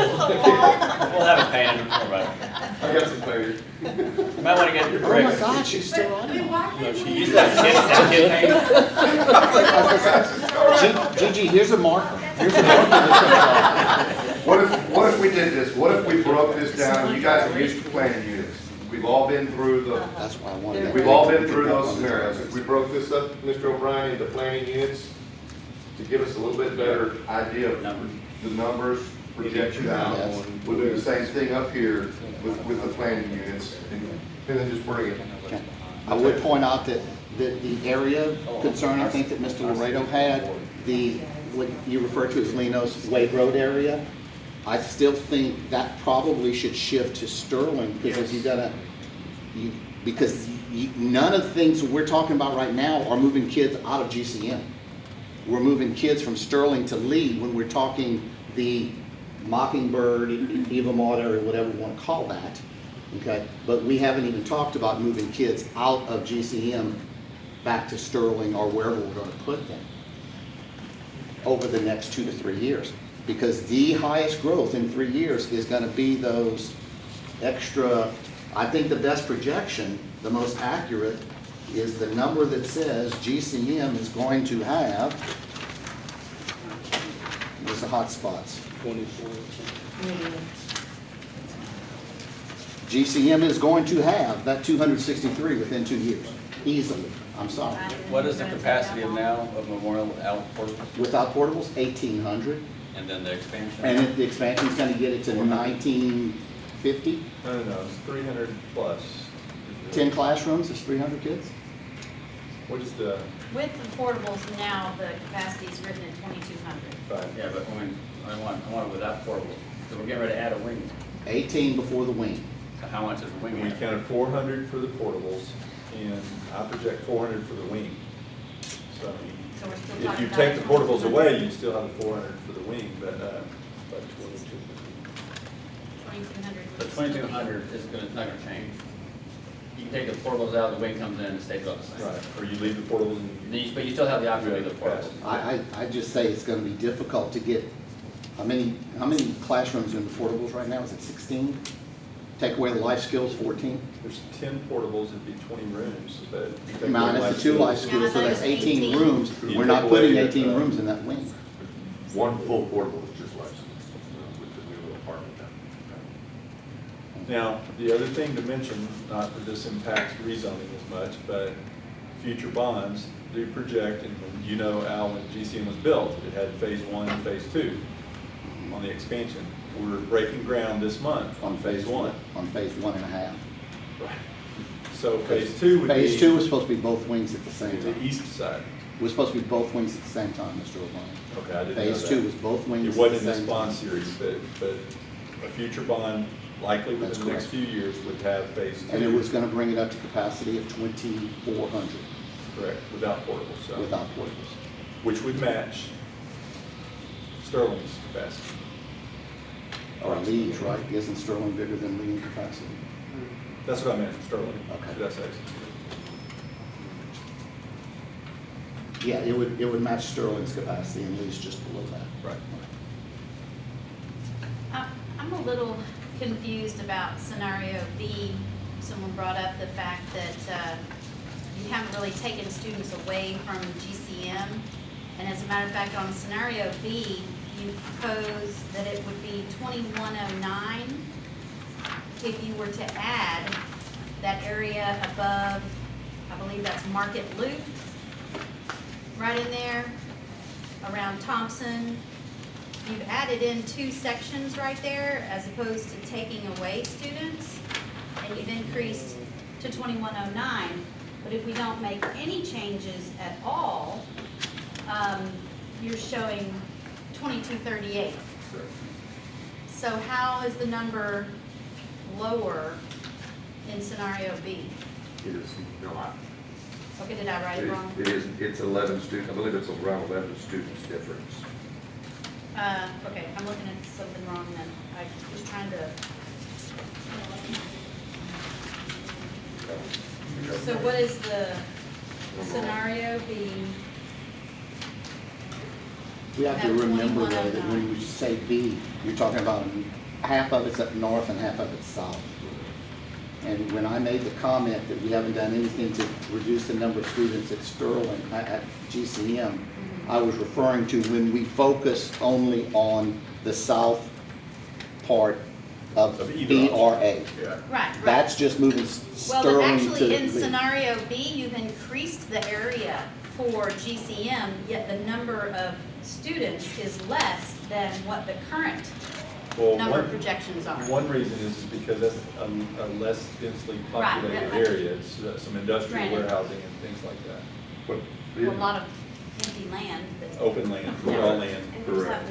We'll have it painted, don't worry about it. I got some players. You might want to get your Oh my bricks. God, she's still on Dude, it. why can't She we? used to have kid paint. Gigi, here's a marker. Here's a marker that comes off. What if we did this? What if we broke this down? You guys are used to planning units. We've all been through the, That's why I wanted. we've all been through those scenarios. If we broke this up, Mr. O'Brien, into planning units to give us a little bit better idea of the numbers, projections out. Yes. We'll do the same thing up here with the planning units and then just bring it. Okay. I would point out that the area concern, I think that Mr. Laredo had, what you refer to as Leno's Wade Road area, I still think that probably should shift to Sterling, because none of the things we're talking about right now are moving kids out of GCM. We're moving kids from Sterling to Lee when we're talking the Mockingbird, Eva Maud area, whatever we want to call that. Okay, but we haven't even talked about moving kids out of GCM back to Sterling or wherever we're going to put them over the next 2 to 3 years. Because the highest growth in 3 years is going to be those extra, I think the best projection, the most accurate, is the number that says GCM is going to have, where's the hot spots? 24. GCM is going to have that 263 within 2 years, easily. I'm sorry. What is the capacity of now of Memorial out portables? Without portables, 1,800. And then the expansion? And the expansion's going to get it to 1,950. No, it's 300 plus. 10 classrooms is 300 kids. What is the, With the portables now, the capacity is written at 2,200. Yeah, but I want it without portables. So we're getting ready to add a wing. 18 before the wing. So how much is the wing? we counted 400 for the portables, and I project 400 for the wing. So So we're still if talking you about take the portables 2,200. away, you still have the 400 for the wing, but 2,200. The 2,200 is gonna, it's not gonna change. You can take the portables out, the wing comes in, and stays about the same. right, or you leave the portables and But you still have the option to leave the portables. I just say it's going to be difficult to get, how many classrooms in the portables right now? Is it 16? Take away the life skills, 14? there's 10 portables, it'd be 20 rooms, but. you take away Minus the 2 life skills, skills, so that's 18 18. rooms. You We're not take putting away, 18 rooms in that wing. One full portable is just less with the new apartment. Now, the other thing to mention, not that this impacts rezoning as much, but future bonds do project, and you know, Al, when GCM was built, it had phase 1 and phase 2 on the expansion. We're breaking ground this month on phase 1. On phase 1.5. Right. So phase 2 would be. Phase 2 was supposed to be both wings at the same The time. east side. Was supposed to be both wings at the same time, Mr. O'Brien. Okay, I didn't know that. Phase 2 was both wings It at the wasn't in this same bond time. series, but a future bond, likely within That's the next correct. few years, would have phase 2. And it was gonna bring it up to capacity of 2,400 Correct, without portables, so. without portables. Which would match Sterling's capacity. Or Lee's, right? Isn't Sterling bigger than Lee in capacity? That's what I meant, Sterling. Okay. Should I say? Yeah, it would match Sterling's capacity and Lee's just below that. Right. I'm a little confused about scenario B. Someone brought up the fact that you haven't really taken students away from GCM. And as a matter of fact, on scenario B, you propose that it would be 2109 if you were to add that area above, I believe that's Market Loop, right in there, around Thompson. You've added in 2 sections right there as opposed to taking away students, and you've increased to 2109. But if we don't make any changes at all, you're showing 2238. Correct. So how is the number lower in scenario B? It is not. Okay, did I write it wrong? It is, it's 11 students, I believe it's around 11 students difference. Okay, I'm looking at something wrong then. I was trying to. So what is the scenario B? We have to At remember though that 2109. when you say B, you're talking about half of it's up north and half of it's south. And when I made the comment that we haven't done anything to reduce the number of students at Sterling, at GCM, I was referring to when we focus only on the south part of Of either BRA. Yeah. Right, right. That's just moving Well, but Sterling to actually, in Lee. scenario B, you've increased the area for GCM, yet the number of students is less than what the current Well, number of one- projections are. One reason is because that's a less densely Right, populated right. area. It's some industrial Granted. warehousing and things like that. But Well, a lot of empty land, but. Open land, raw land. Correct.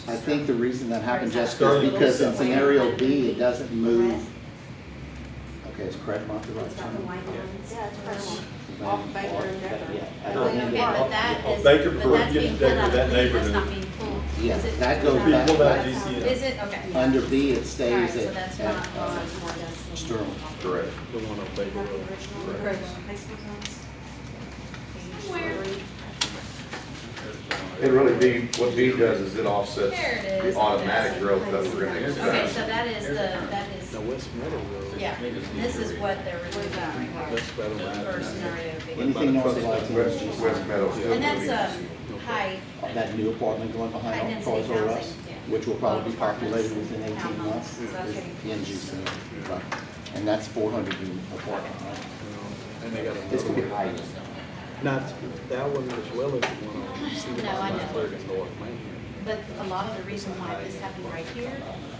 I think the reason that happened, Where is that? Jessica, is Sterling. because in Where? scenario B, it doesn't move. Okay, is Craig not the right term? Yeah, it's pretty off Baker and Decker. Yeah, I I don't think think Okay, but that Well, is, Baker but for that's getting being pulled Decker, out that of Lee, that's neighborhood. not being pulled. Yeah, Is it? that goes It'd be back, pulled out back- GCM. Is it? Okay. under B, it All right, stays so that's at not on. Sterling. correct. The one on Baker Road. Correct. Where? And really, B, what B does is it offsets There it is. the automatic growth that we're gonna Okay, expect. so that is Now, West Meadow Road. yeah, this is what they're removing right That's right on here for the scenario B. Anything north of I-10 West, is GCM. West Meadow still And gonna that's, be. high, That new apartment going High behind density Toys R Us, housing, yeah. which will probably be populated Apartments, within 18 townhomes. months, So that's is getting in GCM. Right. And that's 400 unit apartment, right? And they got It's gonna be another high. one. Not that one as well as the one on Cedar No, I Point, know. Third and North Main. but a lot of the reason why this happened right here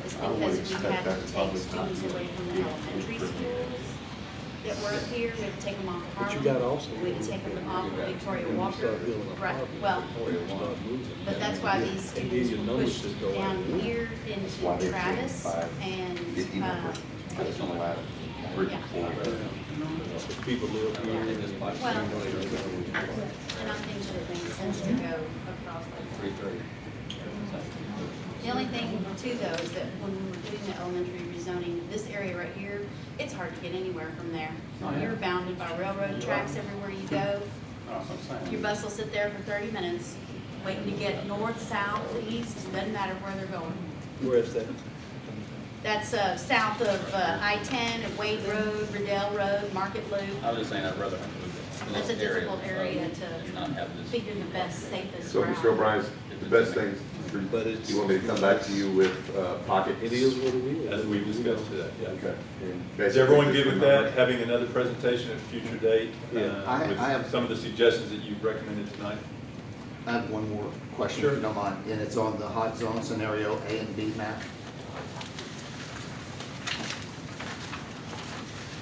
is I would because we expect had to that to take probably students not away from the elementary schools that were up here, we had to take them off But you Harlem. got also. We had to take them off of Victoria When you Walker. start building Right, apartments, well, Victoria will start moving. but that's why these And students then your were numbers pushed just go down up. here why into they Travis take 50 and, numbers, based on the last three, yeah. four. If people live here, they just buy. Well, and I think that it makes sense to go across like that. The only thing too though is that when we were doing the elementary rezoning, this area right here, it's hard to get anywhere from there. You're bounded by railroad tracks everywhere you go. Your bus will sit there for 30 minutes, waiting to get north, south, east, doesn't matter where they're going. Where is that? That's south of I-10 and Wade Road, Riddell Road, Market Loop. I was just saying, I'd rather have moved it. That's a difficult area Not to have this. figure the best, safest So, route. Mr. O'Brien's, the best thing But it's, You want me to come back to you with pockets? it is what it is. As we discussed today, yeah. Okay. And Is everyone good with that, having another presentation at a future date? Yeah. I have- With some of the suggestions that you've recommended tonight? I have one more question, Sure. if you don't mind, and it's on the hot zone scenario A and B map.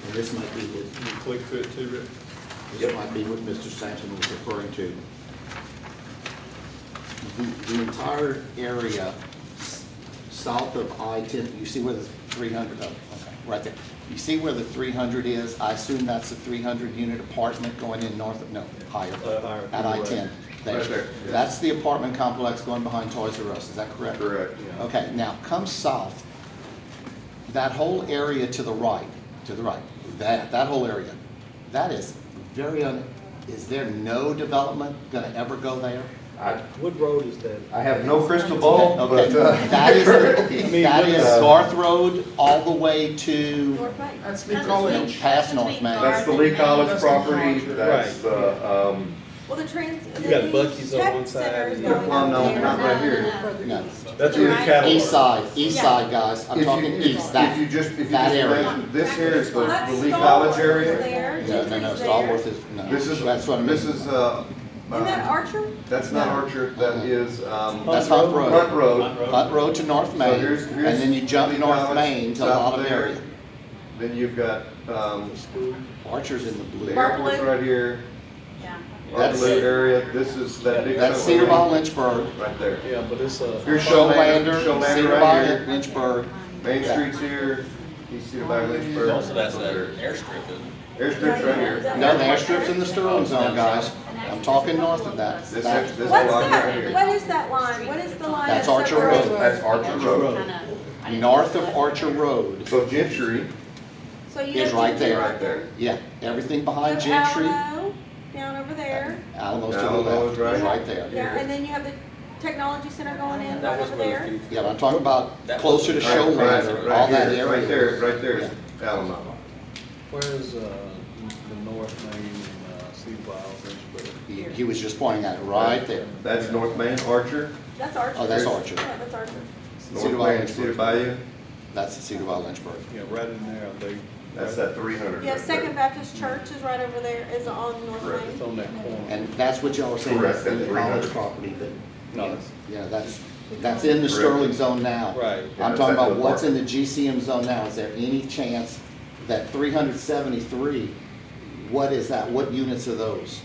And this might be what, Can you click to it too, Rick? this might be what Mr. Sampson was referring to. The entire area south of I-10, you see where the 300, oh, okay, right there. You see where the 300 is? I assume that's a 300-unit apartment going in north of, no, higher, Higher. at I-10. Right there, yeah. That's the apartment complex going behind Toys R Us, is that correct? Correct. Okay, now come south, that whole area to the right, that whole area, that is very, is there no development gonna ever go there? What road is that? I have no crystal ball, but, Okay, that is, mean, that is what- Garth Road all the way to North Main. That's Lee College. past North Main. that's the Lee College property, Right. that's the, Well, the You got Buc-ee's on one side and you got- well, no, not right here. No, That's where the cattle east are. east side, guys, I'm talking east, If you just that area. imagine, this here is the Well, that's Lee Star College Wars area. there, No, Gentry's Starworth there. is, no, This is, that's what I mean. this is, Isn't that Archer? that's not Archer, that is, That's Hunt Road. Hunt Road. Hunt Road to North Main, here's and then you jump Lee North College, Main to a south lot of there. area. Then you've got, Archer's in the the blue. airport's right here, Yeah. our That's- blue area, this is that big. That's circle Cedar by Lynchburg, right there. Yeah, but it's Here's Showlander, Showlander Cedar right by here. Lynchburg. Main Yeah. Street's here, East Cedar by Lynchburg. Also, that's that airstrip, isn't it? Airstrip's right here. No, the airstrip's in the Sterling Zone, guys. I'm talking north of that. This That- is, this What's block right that? here. What is that line? What is the line? That's that Archer separates- Road. That's Archer Road. North of Archer Road So Gentry So you is have right Gentry there. right there. Yeah, everything You behind have Gentry, Alamo down over there. Alamo's to the Alamo's left, right. right there. Yeah, and then you have the technology center going in That right was over where there. the few- Yeah, but I'm talking about That closer to was- Right, Showlander, all that here, area. right there is Alamo. Where's, the North Main and, Cedar Valley, Lynchburg? He was just pointing at it, right there. That's North Main, Archer, That's Archer. Oh, that's Archer. Yeah, that's Archer. Cedar North Valley, Main, Cedar Lynchburg. Bayou, That's the Cedar Valley Lynchburg. Yeah, right in there, they. that's that 300. You have right there. Second Baptist Church is right over there, is on North Correct. It's Main. on that corner. And that's what y'all were saying, Correct, that's the that's college 300. property that, No. yeah, that's in the Sterling zone now. Right. Yeah, I'm that's talking that about little what's part. in the GCM zone now. Is there any chance that 373, what is that? What units are those?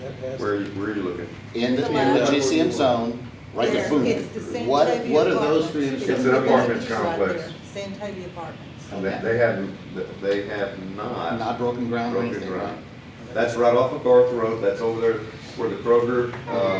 That has- Where are you looking? In the Left. GCM zone, right there, boom. It's the Santavia What are those Apartments. 373? It's an apartments Right complex. there, Santavia Apartments. Okay. They have not. Not broken ground or broken anything, ground. right? That's right off of Garth Road, that's over there where the Kroger,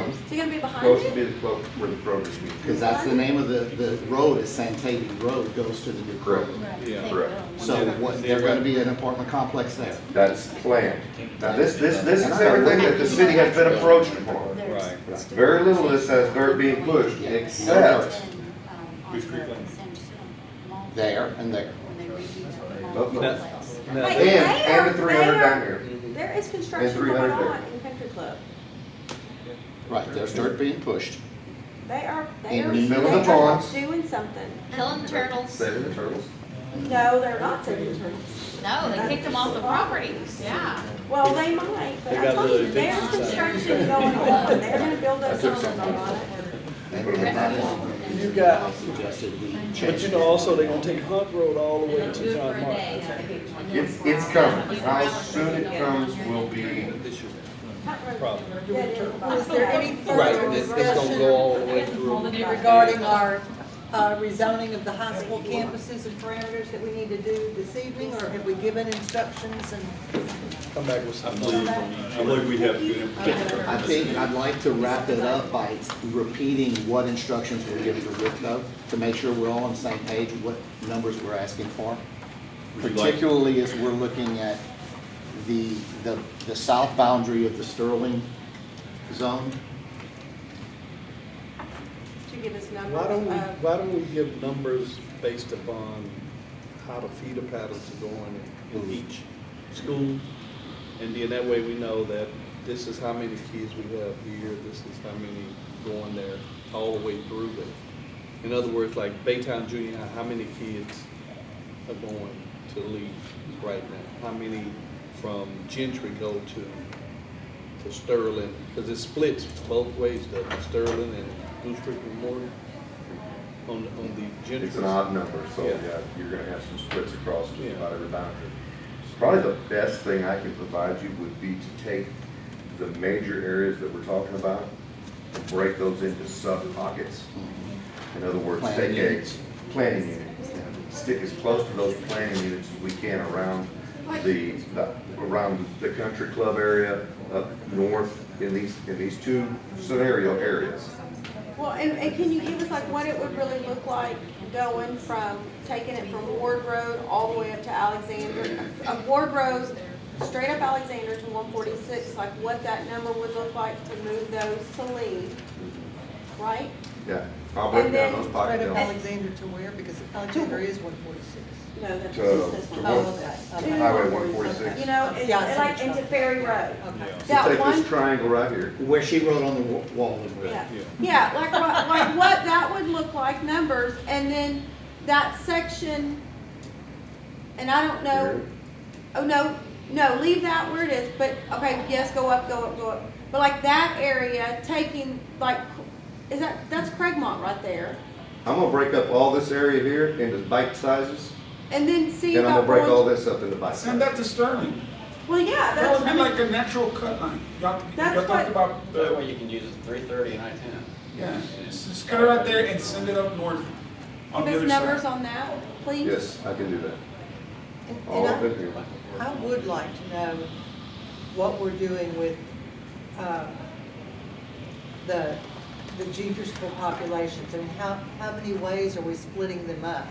Is he gonna be behind supposed to it? be where the Kroger's be. Because that's the name of the road is Santavia Road, goes to the new Correct. road. Yeah. Correct. So what, there's gonna be an apartment complex there. That's planned. Now, this is everything that the city has been approached upon. Right. Very little of this has dirt being pushed, except, Goose Creek Lane. There and there. Now, and the 300 down here. There is construction 300 going there. on in Country Club. Right, there's dirt being pushed. They are And you fill in the ponds. doing something. Killing turtles. Saving the turtles. No, they're not saving turtles. No, they kicked them off the property. Yeah. Well, they might, but They I got told rid you, of the there's big side. construction going on. They're gonna build those homes on it. And You got, I suggested we but change you know, also they're gonna take Hunt Road all the way to John Mark. It's coming. How soon it comes will be, Problem. Is there any Right, further it's gonna go all the way through. discussion regarding our rezoning of the high school campuses and parameters that we need to do this evening, or have we given instructions and? Come back with I some. believe we have good information. I think I'd like to wrap it up by repeating what instructions were given to Rick, though, to make sure we're all on the same page, what numbers we're asking for. Would you like- Particularly as we're looking at the south boundary of the Sterling zone. To give us numbers Why don't we give numbers based upon how the feeder patterns are going in each school? And then that way we know that this is how many kids we have here, this is how many going there. all the way through there. In other words, like Baytown Junior High, how many kids are going to Lee right now? How many from Gentry go to Sterling? Because it splits both ways, doesn't it? Sterling and Goose Creek Memorial on the Gentry. It's an odd number, so Yeah. yeah, you're gonna have some splits across just Yeah. about every boundary. Probably the best thing I can provide you would be to take the major areas that we're talking about and break those into sub-pockets. In other words, Planning take a units. planning unit, stick as close to those planning units as we can around around the country club area, up north in these two scenario areas. Well, and can you give us like what it would really look like going from, taking it from Ward Road all the way up to Alexander? Ward Road, straight up Alexander to 146, like what that number would look like to move those to Lee, right? Yeah, I'll break And down then- those pocket Right up down. Alexander to where? Because Alexander is 146. No, that's To- this to one. one- Oh, okay. Okay. Highway 146. You know, and Yeah, I see like what you're into talking Ferry Road. Okay. So That take one, this triangle right here. Where she wrote on the wall in red. yeah, yeah, like what that would look like, numbers, and then that section, and I don't know, oh, no, leave that where it is, but, okay, yes, go up. But like that area, taking, like, that's Craigmont right there, I'm gonna break up all this area here into bite sizes, and then see and I'm gonna about break all going, this up into bite Send sizes. that to Sterling. well, yeah, That that's, would I be mean, like a natural cut line. Y'all That's talked what- about, That way you can use it 330 and I-10. yeah, just cut it right there and send it up north on the give other us numbers side. on that, please. Yes, I can do that. And All up in here. I would like to know what we're doing with the junior school populations, and how many ways are we splitting them up?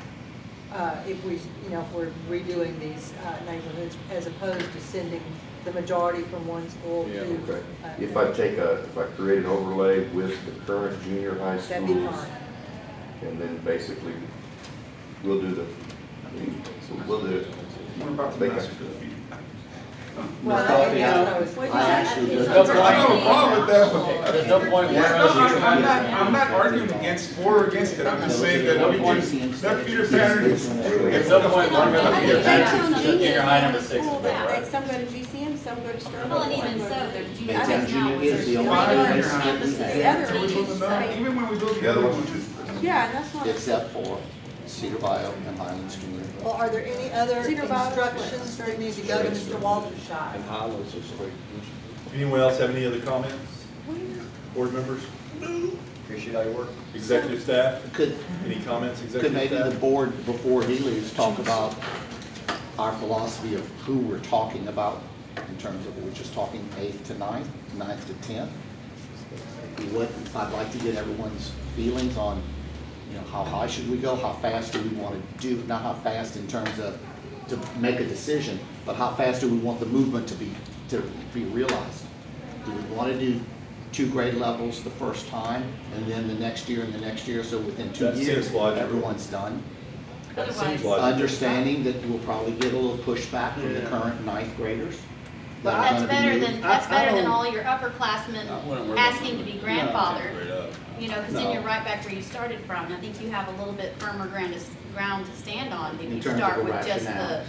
If we, if we're redoing these neighborhoods, as opposed to sending the majority from one school Yeah, to. Okay. If I create an overlay with the current junior high That'd be schools, fine. and then basically, we'll do it. What about the Make master it- fee? Well, Coffee yeah, out. that was- I actually There's did. no I don't have a problem with that, but. There's no point Yeah, worrying no, about I'm not arguing for or against it, I'm just saying that we can, that feeder pattern is. There's no point worrying about I the think feeder Baytown pattern. Junior Junior high number is 6 cool is that better. way. Some go to GCM, some go to Sterling. Well, and some even go so, to- their junior I Baytown think- Junior is the only Fine. place The that we other have, ones, Even when we build the The other other ones ones. are yeah, that's what. except for Cedar Bayou and Highlands Junior. Well, are there any other Cedar Bottom, instructions that need to go to Mr. Waltershire? And Highlands is straight. Anyone else have any other comments? Board members, Appreciate all your work. executive staff, Could, any comments, could executive maybe the staff? board, before he leaves, talk about our philosophy of who we're talking about in terms of, we're just talking 8th to 9th, 9th to 10th? What, I'd like to get everyone's feelings on, how high should we go? How fast do we want to do, not how fast in terms of, to make a decision, but how fast do we want the movement to be realized? Do we want to do 2 grade levels the first time, and then the next year and the next year, so within 2 That seems years, logical. everyone's done? That seems Otherwise- logical. Understanding that we'll probably get a little pushback from the current 9th graders. that are That's gonna be better moved. than, that's I better than don't- all your upperclassmen I wouldn't worry about asking to be moving. grandfathered. Straight up. Because then you're right back where you started from. I think you have a little bit firmer ground to stand on if In you terms of start a with just the, rationale.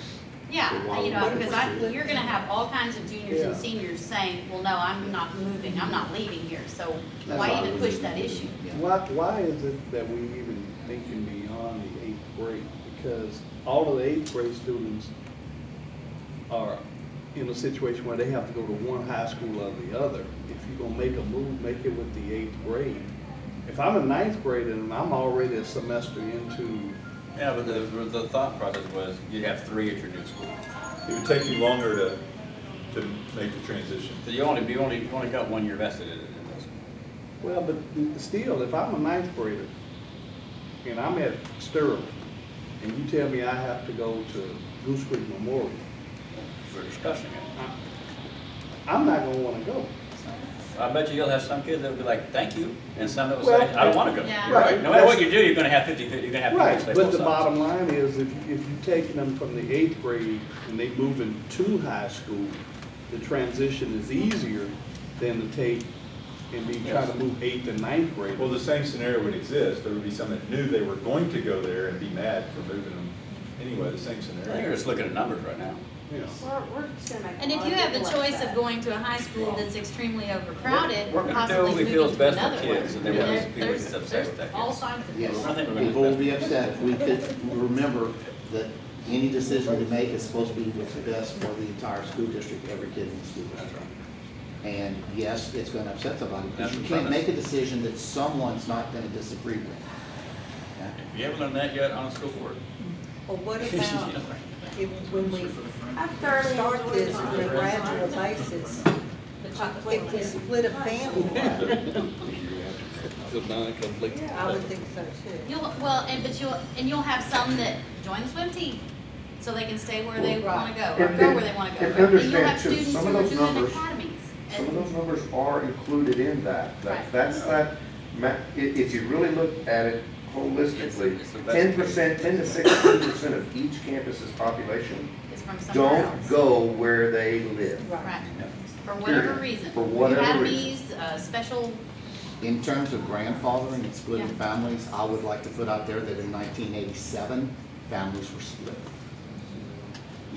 yeah, For why we because pursue. you're gonna have all kinds of juniors and Yeah. seniors saying, well, no, I'm not moving, I'm not leaving here, so That's why why even we push need that to- issue? yeah. Why is it that we even thinking beyond the 8th grade? Because all of the 8th grade students are in a situation where they have to go to one high school or the other. If you're gonna make a move, make it with the 8th grade. If I'm a 9th grader and I'm already a semester into, Yeah, but the thought process was you'd have 3 at your new school. It would take you longer to make the transition. So you only got 1 year vested in this. well, but still, if I'm a 9th grader and I'm at Sterling, and you tell me I have to go to Goose Creek Memorial, We're discussing it. I'm not gonna wanna go. I bet you'll have some kids that will be like, thank you, and some that will Well, say, I don't want to go. Yeah. Right. No matter what you do, you're gonna have 50, you're gonna have 50. Right, say but both the sides. bottom line is, if you're taking them from the 8th grade and they moving to high school, the transition is easier than to take and be trying to move 8th and 9th grade. Well, the same scenario would exist. There would be some that knew they were going to go there and be mad for moving them. Anyway, the same I think you're scenario. just looking at numbers right now. Yeah. We're just gonna make. a And if lot you of have the people choice upset. of going to a high school that's extremely overcrowded, We're or gonna do possibly what we moving feels to best for another kids, and then one. we'll There- just people there's- get upset there's with that. all kinds of Yes, people. I think we're gonna people will be expect upset if we could remember that any decision we make is supposed to be what's best for the entire school district, every kid in the school district. And yes, it's gonna upset somebody, because That's you the can't premise. make a decision that someone's not gonna disagree with. Okay? If you haven't done that yet on a school board. Well, what about if, when we I've thoroughly start enjoyed this it. on a gradual basis, if we split a family, It's a non-conflict. I would think so too. You'll have some that join the swim team, so they can stay where they wanna go, or And- go where they wanna go. and And you'll understand, have too, students some who of are those doing numbers- academies. Some of And- those numbers are included in that. Right. That's not, if you really look at it holistically, It's the best. 10%, 10 to 16% of each campus's population It's from somewhere don't else. go where they live. Right, for whatever Period. reason. For whatever Academies, special, In terms of grandfathering and splitting Yeah. families, I would like to put out there that in 1987, families were split.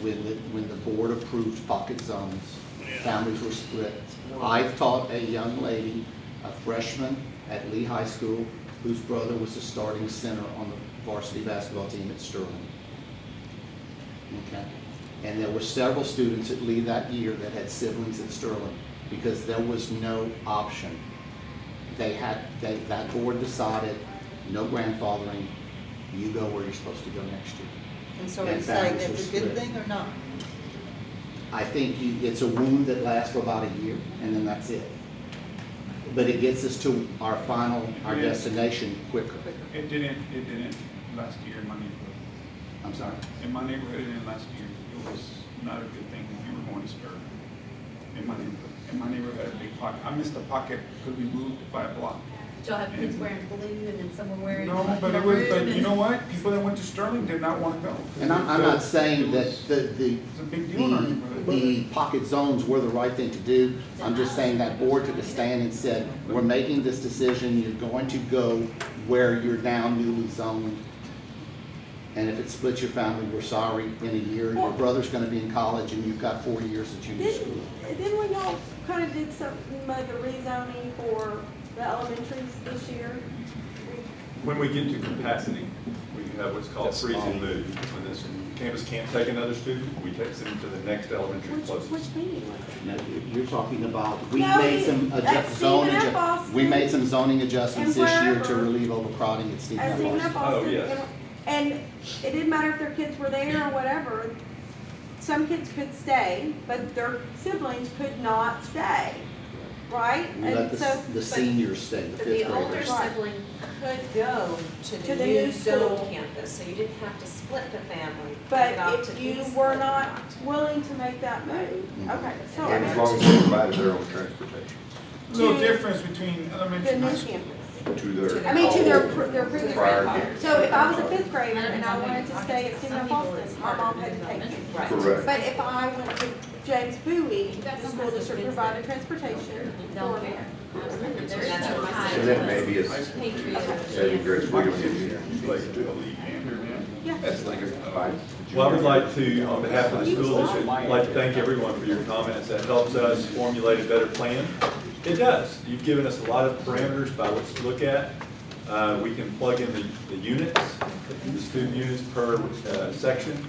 When the board approved pocket zones, families were split. I've taught a young lady, a freshman at Lee High School, whose brother was the starting center on the varsity basketball team at Sterling. Okay? And there were several students at Lee that year that had siblings at Sterling, because there was no option. That board decided, no grandfathering, you go where you're supposed to go next year. And so are And you saying families that's a were good split. thing or not? I think it's a wound that lasts for about a year, and then that's it. But it gets us to our destination quicker. It didn't last year in my neighborhood. I'm sorry. In my neighborhood, it didn't last year. It was not a good thing if you were going to Sterling. In my neighborhood. In my neighborhood had a big pocket. I missed the pocket because we moved by a block. you'll have kids wearing blue and then someone wearing No, but it was, maroon but you and- know what? People that went to Sterling did not want to go. And I'm not saying that It's a big deal in our neighborhood. the pocket zones were the right thing to do. I'm just saying that board took a stand and said, we're making this decision, you're going to go where you're now newly zoned. And if it splits your family, we're sorry, in a year, your brother's gonna be in college and you've got 4 years of junior school. Didn't we all kind of did some, like a rezoning for the elementaries this year? When we get to capacity, we have what's called freeze and move. When this campus can't take another student, we take them to the next elementary Which closest. meeting? No, you're talking about, we No, made some at Stephen F. Austin. we made some zoning adjustments And this year to wherever. relieve overcrowding at Stephen As F. Stephen F. Austin. Oh, Austin, yes. and it didn't matter if their kids were there or whatever. Some kids could stay, but their siblings could not stay, right? We let And so, the seniors stay, the But fifth the older graders. sibling could go to To the the new new zone school. campus, so you didn't have to split the family. but Take it off to if you these were or not willing to make that move, Mm-hmm. okay, so. And as long as they provided their own transportation Little To difference between elementary The and new high school. campus. to their. I mean, to their previous Prior grandfather. to. So if I was a fifth grader and I wanted to stay at Stephen F. Austin, my mom had to take me. Right. Correct. But if I went to James Bowie, the school district provided transportation for me. That's what my And then maybe it's, maybe Grace Williams. Yeah. Fine. Well, I would like to, on behalf of the school district, like to thank everyone for your comments. That helps us formulate a better plan. It does. You've given us a lot of parameters by which to look at. We can plug in the units, the student units per section,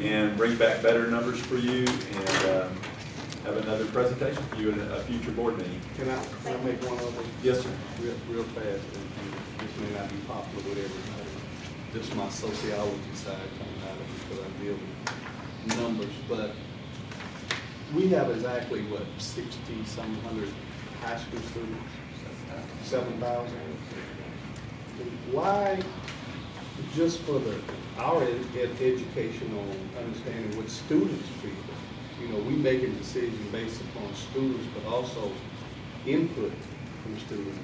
and bring back better numbers for you, and have another presentation for you at a future board meeting. Can I make one other? Yes, sir. Real fast, and this may not be popular with everybody. This is my sociology side coming out of it, because I deal with numbers, but we have exactly, what, 60-some hundred high school students? 7,000? Why, just for our educational understanding what students feel, you know, we make a decision based upon students, but also input from students.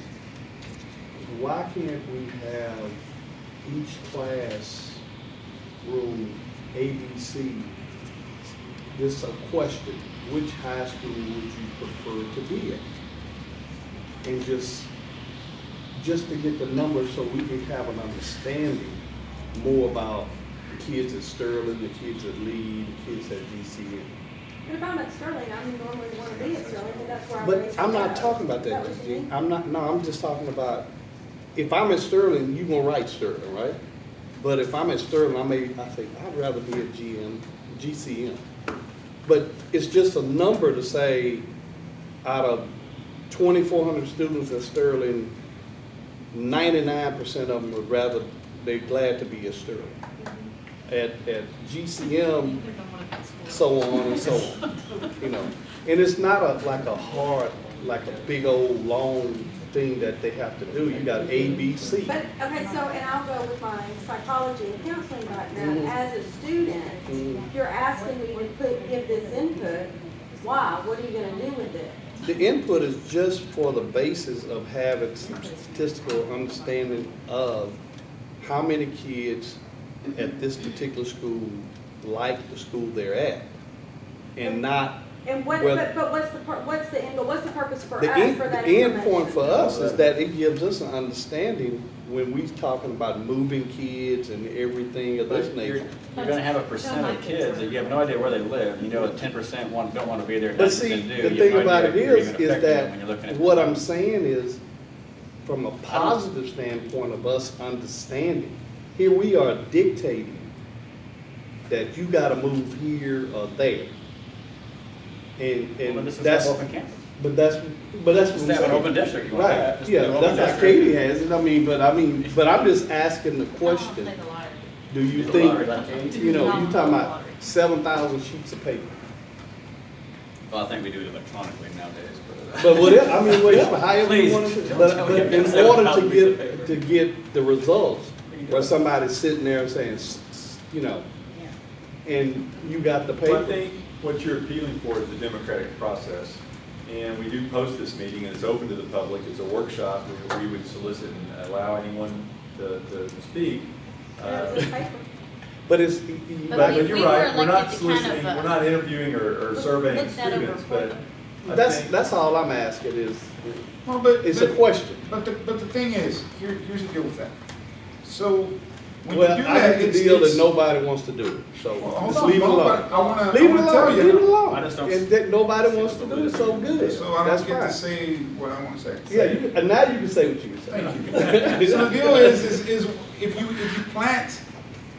Why can't we have each class room ABC? This is a question, which high school would you prefer to be at? and just to get the numbers so we can have an understanding more about the kids at Sterling, the kids at Lee, the kids at GCN. And if I'm at Sterling, I'm normally want to be at Sterling, and that's where I'm But raised. I'm not to go. talking about Is that, what you Gigi. mean? I'm just talking about, if I'm at Sterling, you gonna write Sterling, right? But if I'm at Sterling, I think, I'd rather be at GCM. But it's just a number to say, out of 2,400 students at Sterling, 99% of them would rather, they're glad to be at Sterling. At GCM, so on and so on, you know. And it's not like a hard, like a big old long thing that they have to do. You got A, B, C. But, okay, so, and I'll go with my psychology and counseling background. As a student, if you're asking me to give this input, why? What are you gonna do with it? The input is just for the basis of having some statistical understanding of how many kids at this particular school like the school they're at, and not. And what, Well, but what's the end goal? What's the purpose for The us end, for that the end information? point for us is that it gives us an understanding when we talking about moving kids and everything of this But you're nature. gonna have a percent of kids that you have no idea where they live. You know, 10% don't wanna be there, 10% But do. see, You the have thing no about idea it if you're is even affecting them when you're looking that at what them. I'm saying is, from a positive standpoint of us understanding, here we are dictating that you gotta move here or there. And Well, this is that's, an open campus. but that's what Just I'm have an saying. open district. You want that. Right, Just do yeah, an open that's how district. Katie has it, but I'm just asking the question, Play the lottery. do you The think, lottery, like Katie. you know, you talking about 7,000 sheets of paper? Well, I think we do it electronically nowadays, but. But whatever, I mean, whatever, however you Please, want to, don't but tell me in it's order 7,000 to pieces of paper. get the results, where somebody's sitting there saying, you know, and you got the Well, I paper. think what you're appealing for is the democratic process. And we do post this meeting, and it's open to the public. It's a workshop where we would solicit and allow anyone to speak. It's paper. But it's, But But we you're were right, we're not elected to kind of, soliciting, we're not interviewing or surveying look that over students, for but I that's, think- that's all I'm asking is, Well, but, it's a question. but the thing is, here's the deal with that. So, when Well, you do I that, get it's, the deal that it's. nobody wants to do it, so Well, hold just on, leave it hold alone. on. I wanna Leave it tell alone, you. leave it alone. I just don't If that nobody see wants the to do it, validity so of good. So I That's don't get fine. to say what I wanna say. Yeah, and now you can say what you can say. Thank you. So the deal is if you plant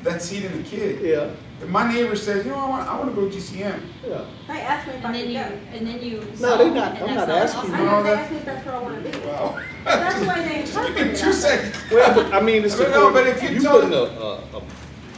that seed in the kid, Yeah, if my neighbor says, you know, I wanna go to GCM, yeah. They asked me if I And then could you, go. and then you. No, they're not, I'm not asking I you. know they asked me if that's where I wanna be. wow. That's the way they Just give interpret me it. 2 seconds. Well, but I mean, it's I mean, no, but if important, you you tell- putting a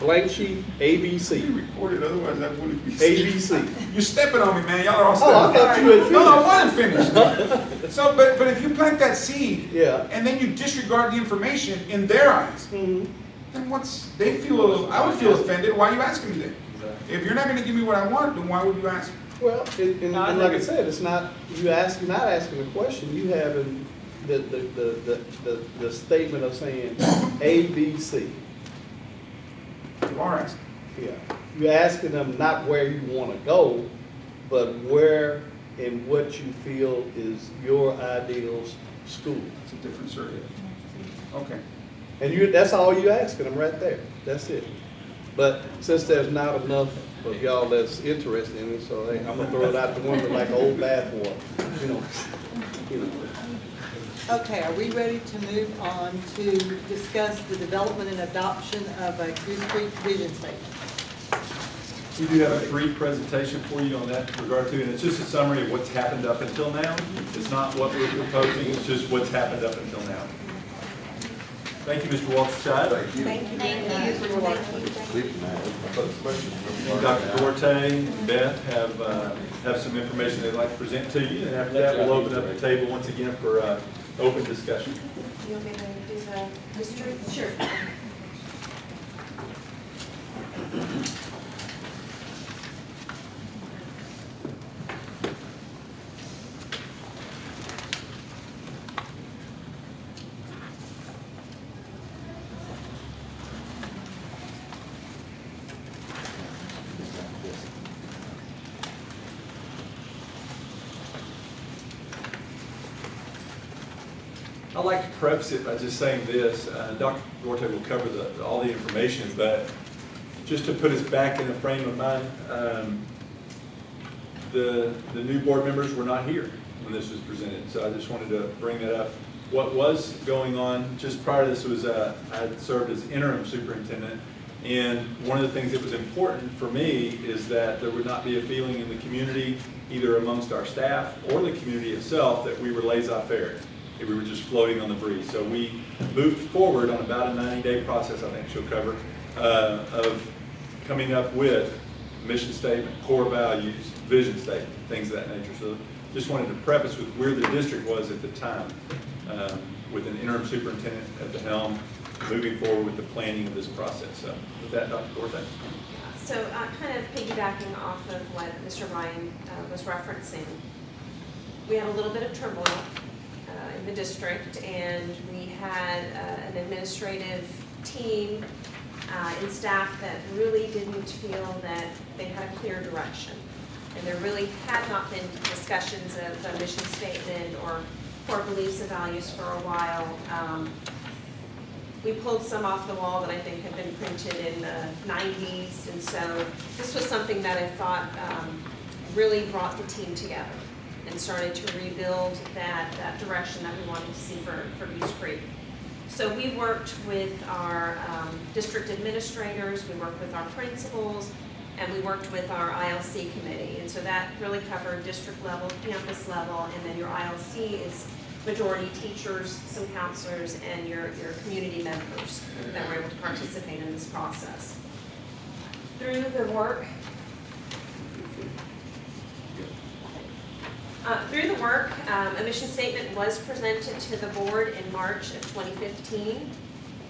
blank sheet, Be ABC, recorded, otherwise that wouldn't be. ABC. You're stepping on me, man. Y'all are all Oh, I stepping. thought you had No, I finished. wasn't finished. So, but if you plant that seed, Yeah. and then you disregard the information in their eyes, Mhm. then they feel, I would feel offended. Why are you asking me that? If you're not gonna give me what I want, then why would you ask? Well, and No, I like I think said, it's not, you're not asking a question, you having the statement of saying ABC. You are asking. Yeah, you're asking them not where you want to go, but where and what you feel is your ideal school. It's a different survey. Okay. And that's all you're asking them right there. That's it. But since there's not enough of y'all that's interested in it, so hey, I'm gonna throw it out the window like old bathwater, you know. Okay, are we ready to move on to discuss the development and adoption of a Goose Creek vision statement? We do have a brief presentation for you on that regard to, and it's just a summary of what's happened up until now. It's not what we're proposing, it's just what's happened up until now. Thank you, Mr. Walter-Scott. Thank you. Thank you. Thank you. Dr. Duarte and Beth have some information they'd like to present to you, and after that, we'll open up the table once again for open discussion. Do you want me to do the history? Sure. I'd like to preface it by just saying this. Dr. Duarte will cover all the information, but just to put us back in a frame of mind, the new board members were not here when this was presented, so I just wanted to bring that up. What was going on just prior to this was I had served as interim superintendent, and one of the things that was important for me is that there would not be a feeling in the community, either amongst our staff or the community itself, that we were laissez-faire, that we were just floating on the breeze. So we moved forward on about a 90-day process, I think she'll cover, of coming up with mission statement, core values, vision statement, things of that nature. So just wanted to preface with where the district was at the time, with an interim superintendent at the helm, moving forward with the planning of this process. So with that, Dr. Duarte. So kind of piggybacking off of what Mr. Ryan was referencing, we had a little bit of turmoil in the district, and we had an administrative team and staff that really didn't feel that they had a clear direction. And there really had not been discussions of a mission statement or core beliefs and values for a while. We pulled some off the wall that I think had been printed in the 90s, and so this was something that I thought really brought the team together and started to rebuild that direction that we wanted to see for Goose Creek. So we worked with our district administrators, we worked with our principals, and we worked with our ILC committee. And so that really covered district level, campus level, and then your ILC is majority teachers, some counselors, and your community members that were able to participate in this process. Through the work, a mission statement was presented to the board in March of 2015,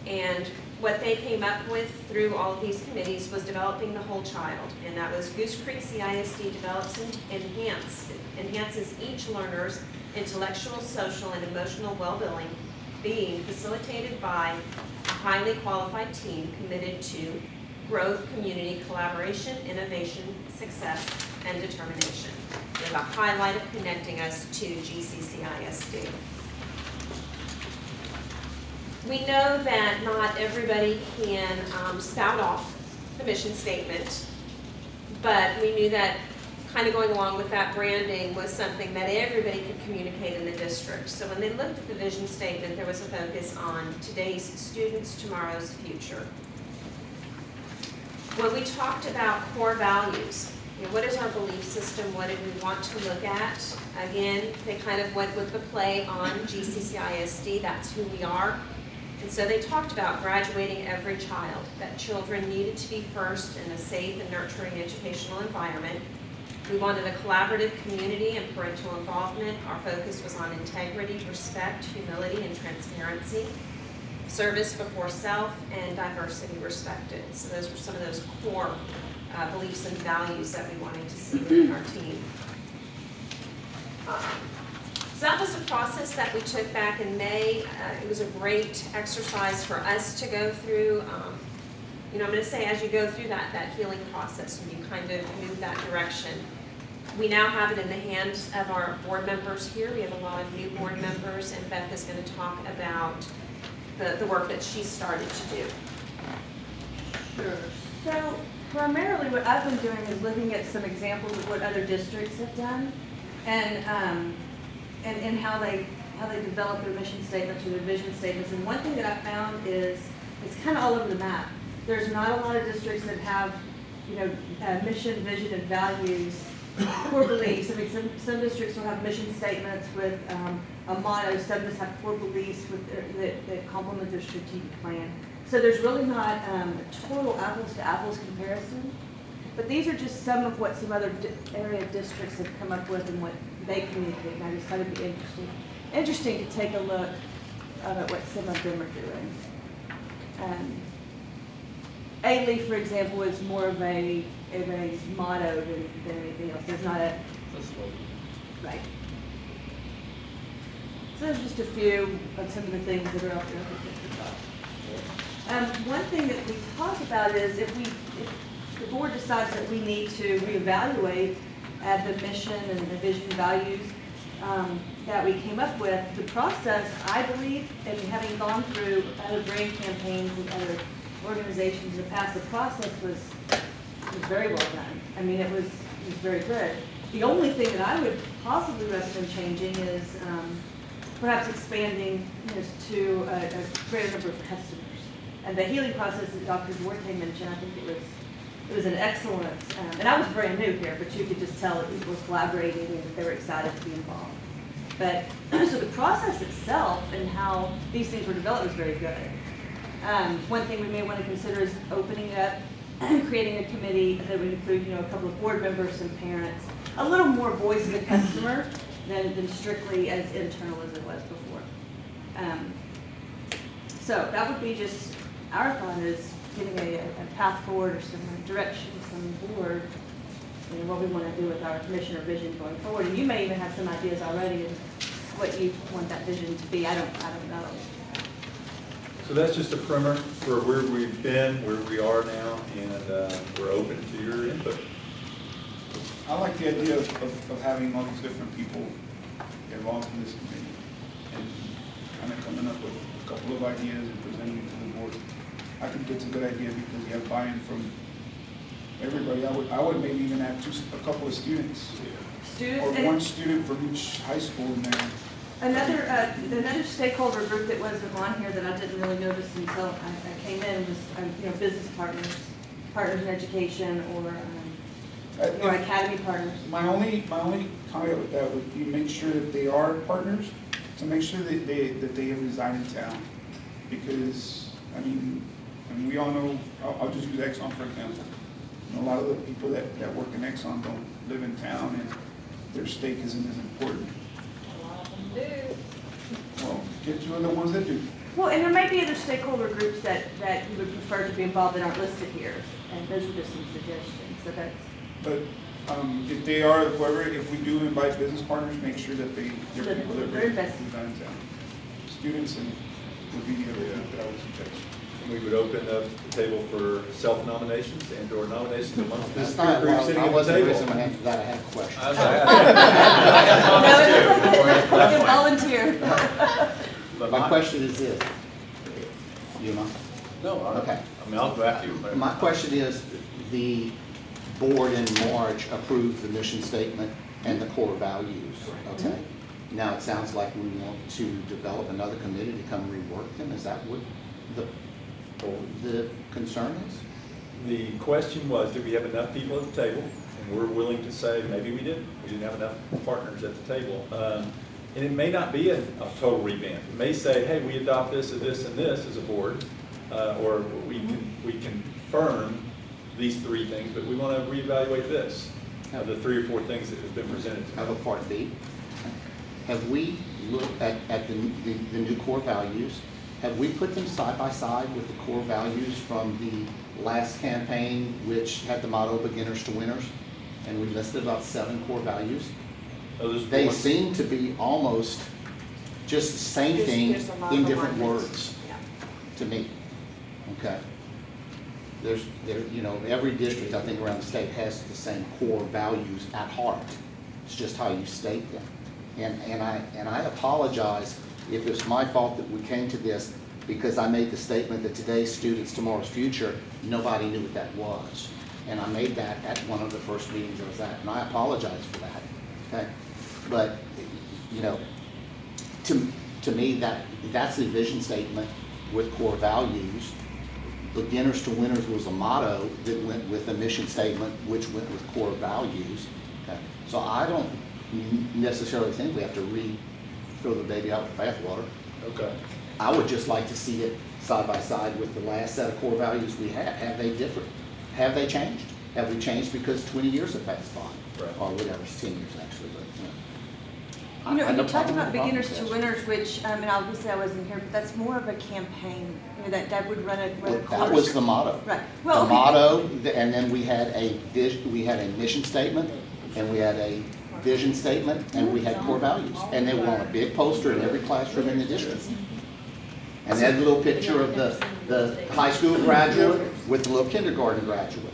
and what they came up with through all of these committees was developing the whole child, and that was Goose Creek CISD develops and enhances each learner's intellectual, social, and emotional well-being, facilitated by a highly qualified team committed to growth, community, collaboration, innovation, success, and determination, with a highlight of connecting us to GCCISD. We know that not everybody can spout off the mission statement, but we knew that kind of going along with that branding was something that everybody could communicate in the district. So when they looked at the vision statement, there was a focus on today's students, tomorrow's future. When we talked about core values, what is our belief system? What did we want to look at? Again, they kind of went with the play on GCCISD, that's who we are. And so they talked about graduating every child, that children needed to be first in a safe and nurturing educational environment. We wanted a collaborative community and parental involvement. Our focus was on integrity, respect, humility, and transparency, service before self, and diversity respected. So those were some of those core beliefs and values that we wanted to see within our team. So that was a process that we took back in May. It was a great exercise for us to go through. I'm going to say as you go through that healing process, when you kind of move that direction, we now have it in the hands of our board members here. We have a lot of new board members, and Beth is going to talk about the work that she started to do. Sure. So primarily what I've been doing is looking at some examples of what other districts have done, and how they develop their mission statements or their vision statements. And one thing that I found is it's kind of all over the map. There's not a lot of districts that have, mission, vision, and values, core beliefs. I mean, some districts will have mission statements with a motto. Some just have core beliefs that complement their strategic plan. So there's really not a total apples to apples comparison. But these are just some of what some other area districts have come up with and what they communicate. And I just thought it'd be interesting to take a look at what some of them are doing. A-Leaf, for example, is more of a motto than anything else. There's not a right. So there's just a few of some of the things that are out there. One thing that we talk about is if the board decides that we need to reevaluate the mission and the vision values, that we came up with, the process, I believe, and having gone through other brand campaigns and other organizations in the past, the process was very well done. I mean, it was very good. The only thing that I would possibly recommend changing is perhaps expanding to a greater number of customers. And the healing process that Dr. Duarte mentioned, I think it was an excellent, and I was brand new here, but you could just tell that people were collaborating and that they were excited to be involved. But, so the process itself and how these things were developed was very good. One thing we may want to consider is opening up and creating a committee that would include, a couple of board members and parents, a little more voice of the customer than strictly as internal as it was before. So that would be just, our thought is getting a path forward or some direction from the board, what we want to do with our mission or vision going forward. And you may even have some ideas already of what you want that vision to be. I don't know. So that's just a primer for where we've been, where we are now, and we're open to your input. I like the idea of having all these different people involved in this committee and kind of coming up with a couple of ideas and presenting it to the board. I think it's a good idea because you have buy-in from everybody. I would maybe even add a couple of students. Students Or one student from each high school in there. Another stakeholder group that wasn't on here that I didn't really notice until I came in was, business partners in education, or academy partners. My only caveat with that would be make sure that they are partners, to make sure that they reside in town. Because, and we all know, I'll just use Exxon for example. A lot of the people that work in Exxon don't live in town and their stake isn't as important. A lot of them do. Well, get you the ones that do. Well, and there may be other stakeholder groups that you would prefer to be involved that aren't listed here, and those are just some suggestions. So that's. But if they are, if we do invite business partners, make sure that they're people that They're invested. reside in town. Students and would be the other group that I would suggest. We would open up the table for self-nominations and/or nominations amongst this That's group not, sitting I at the wasn't table. raising my hand for that, I had a question. I No, volunteer. But My question is this. You know? No, Okay. I'll go after you. My question is, the board in March approved the mission statement and the core values, okay? Now, it sounds like we want to develop another committee to come rework them. Is that what the concern is? The question was, did we have enough people at the table? And we're willing to say, maybe we didn't. We didn't have enough partners at the table. And it may not be a total revamp. It may say, hey, we adopt this and this and this as a board, or we confirm these three things, but we want to reevaluate this, the 3 or 4 things that have been presented to I have a us. part B. Have we looked at the new core values? Have we put them side by side with the core values from the last campaign, which had the motto beginners to winners? And we listed about 7 core values. They seem to be almost just the same thing There's a lot of in different alignment. words Yeah. to me. Okay. Every district, I think, around the state has the same core values at heart. It's just how you state them. And I apologize if it's my fault that we came to this because I made the statement that today's students, tomorrow's future, nobody knew what that was. And I made that at one of the first meetings I was at, and I apologize for that, okay? But, to me, that's the vision statement with core values. Beginners to winners was a motto that went with a mission statement, which went with core values. Okay? So I don't necessarily think we have to throw the baby out with the bathwater. Okay. I would just like to see it side by side with the last set of core values we had. Have they differed? Have they changed? Have we changed because 20 years have passed by? Right. Or whatever, it's 10 years actually, but, You I you don't talked have a about problem beginners with to that. winners, which, and obviously I wasn't here, but that's more of a campaign, that would run a Well, course. that was the motto. Right. The Well, okay. motto, and then we had a mission statement, and we had a vision statement, and we had core values. And they were on a big poster in every classroom in the district. And they had a little picture of the high school graduate with the little kindergarten graduate.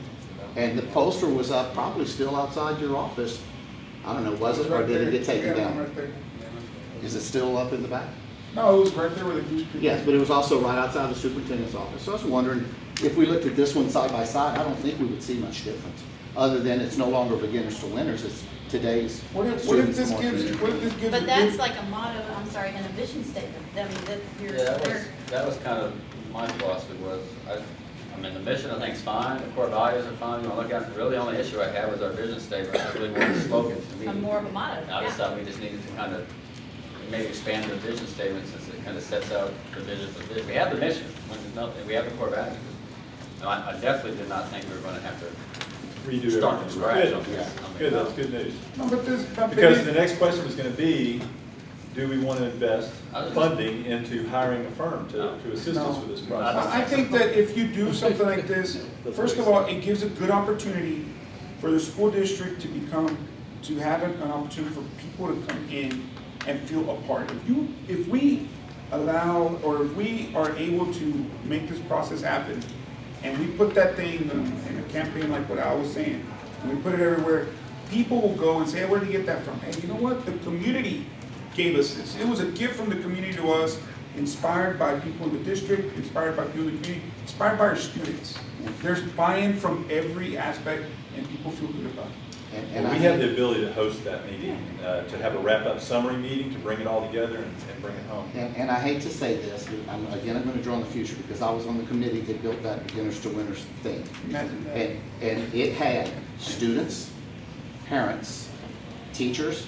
And the poster was up, probably still outside your office, I don't know, was it, or Right did it there. get taken Yeah, one down? right there. Is it still up in the back? No, it was right there where the Goose. Yes, but it was also right outside the superintendent's office. So I was wondering, if we looked at this one side by side, I don't think we would see much difference, other than it's no longer beginners to winners, it's today's What if students this more gives, community. what if this gives? But a that's good- like a motto, I'm sorry, and a vision statement, I mean, that you're, Yeah, they're- that was kind of my philosophy was, I mean, the mission I think is fine, the core values are fine, you want to look at, really the only issue I had was our vision statement, it's really more of a slogan to me. a more of a motto, And I just yeah. thought we just needed to kind of maybe expand the vision statement since it kind of sets out the vision for the vision. We have the mission, we have the core values. No, I definitely did not think we were going to have to Redo start from everything. scratch Good. on this. Good, that's good news. No, but this, but Because the next question was gonna be, do we want to invest I was- funding into hiring a firm to assist us with this process? I think that if you do something like this, first of all, it gives a good opportunity for the school district to have an opportunity for people to come in and feel a part. If we allow, or if we are able to make this process happen, and we put that thing in a campaign like what I was saying, and we put it everywhere, people will go and say, hey, where did you get that from? Hey, you know what? The community gave us this. It was a gift from the community to us, inspired by people in the district, inspired by people in the community, inspired by our students. There's buy-in from every aspect, and people feel good about it. And Well, I we have think- the ability to host that meeting, to have a wrap-up summary meeting, to bring it all together and bring it home. And I hate to say this, but I'm going to draw on the future, because I was on the committee that built that beginners to winners thing. Imagine that. And it had students, parents, teachers,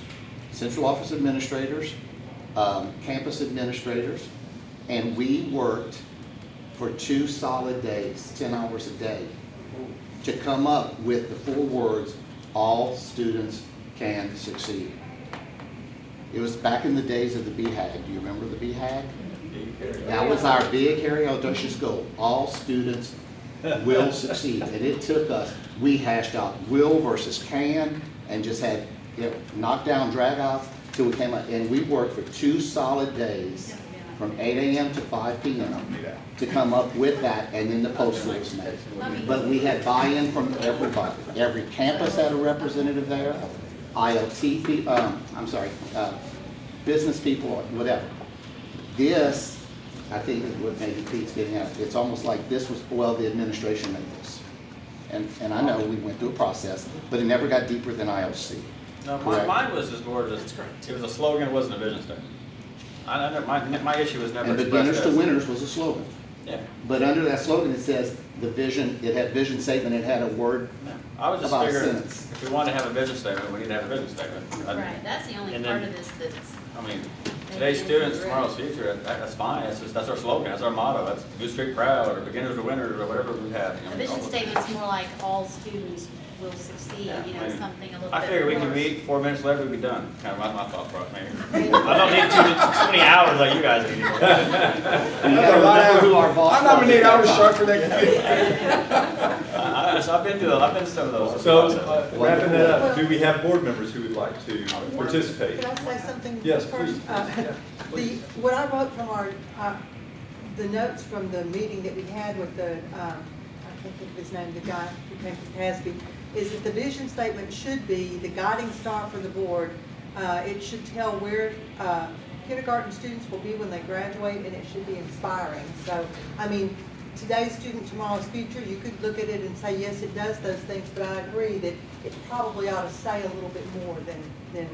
central office administrators, campus administrators, and we worked for 2 solid days, 10 hours a day, to come up with the 4 words, all students can succeed. It was back in the days of the BHAG. Do you remember the BHAG? That was our big, hairy, audacious goal. All students will succeed. And it took us, we hashed out will versus can, and just had, you know, knockdown, drag-outs, till we came up. And we worked for 2 solid days, from 8 a.m. to 5 p.m. to come up with that, and then the poster was made. But we had buy-in from everybody. Every campus had a representative there, IoT people, business people, or whatever. This, I think, is what maybe Pete's getting at. It's almost like this was, well, the administration made this. And I know we went through a process, but it never got deeper than IOC. No, Correct. mine was just more just, it was a slogan, it wasn't a vision statement. My issue was never And expressed beginners to as- winners was a slogan. Yeah. But under that slogan, it says the vision, it had vision statement, it had a word I was just about a figuring, sentence. if we wanted to have a vision statement, we need to have a vision statement. Right, that's the only And part then- of this that's, I mean, today's students, tomorrow's future, that's fine, that's our slogan, that's our motto, that's Goose Street Proud, or beginners to winners, or whatever we have. you know, a vision all of- statement's more like all students will succeed, Yeah, you I know, mean, something a little bit. I figure we can more- meet, 4 minutes later, we'd be done, kind of my thought process, maybe. I don't need 20 hours like you guys do. You gotta remember who our boss I nominate was. Irish Shark for that committee. I've been to some of those. So, wrapping that up, do we have board members who would like to participate? Can I say something? Yes, first? please. What I wrote from the notes from the meeting that we had with the, I can't think of his name, the guy who came from Casby, is that the vision statement should be the guiding star for the board. It should tell where kindergarten students will be when they graduate, and it should be inspiring. So, I mean, today's student, tomorrow's future, you could look at it and say, yes, it does those things, but I agree that it probably ought to say a little bit more than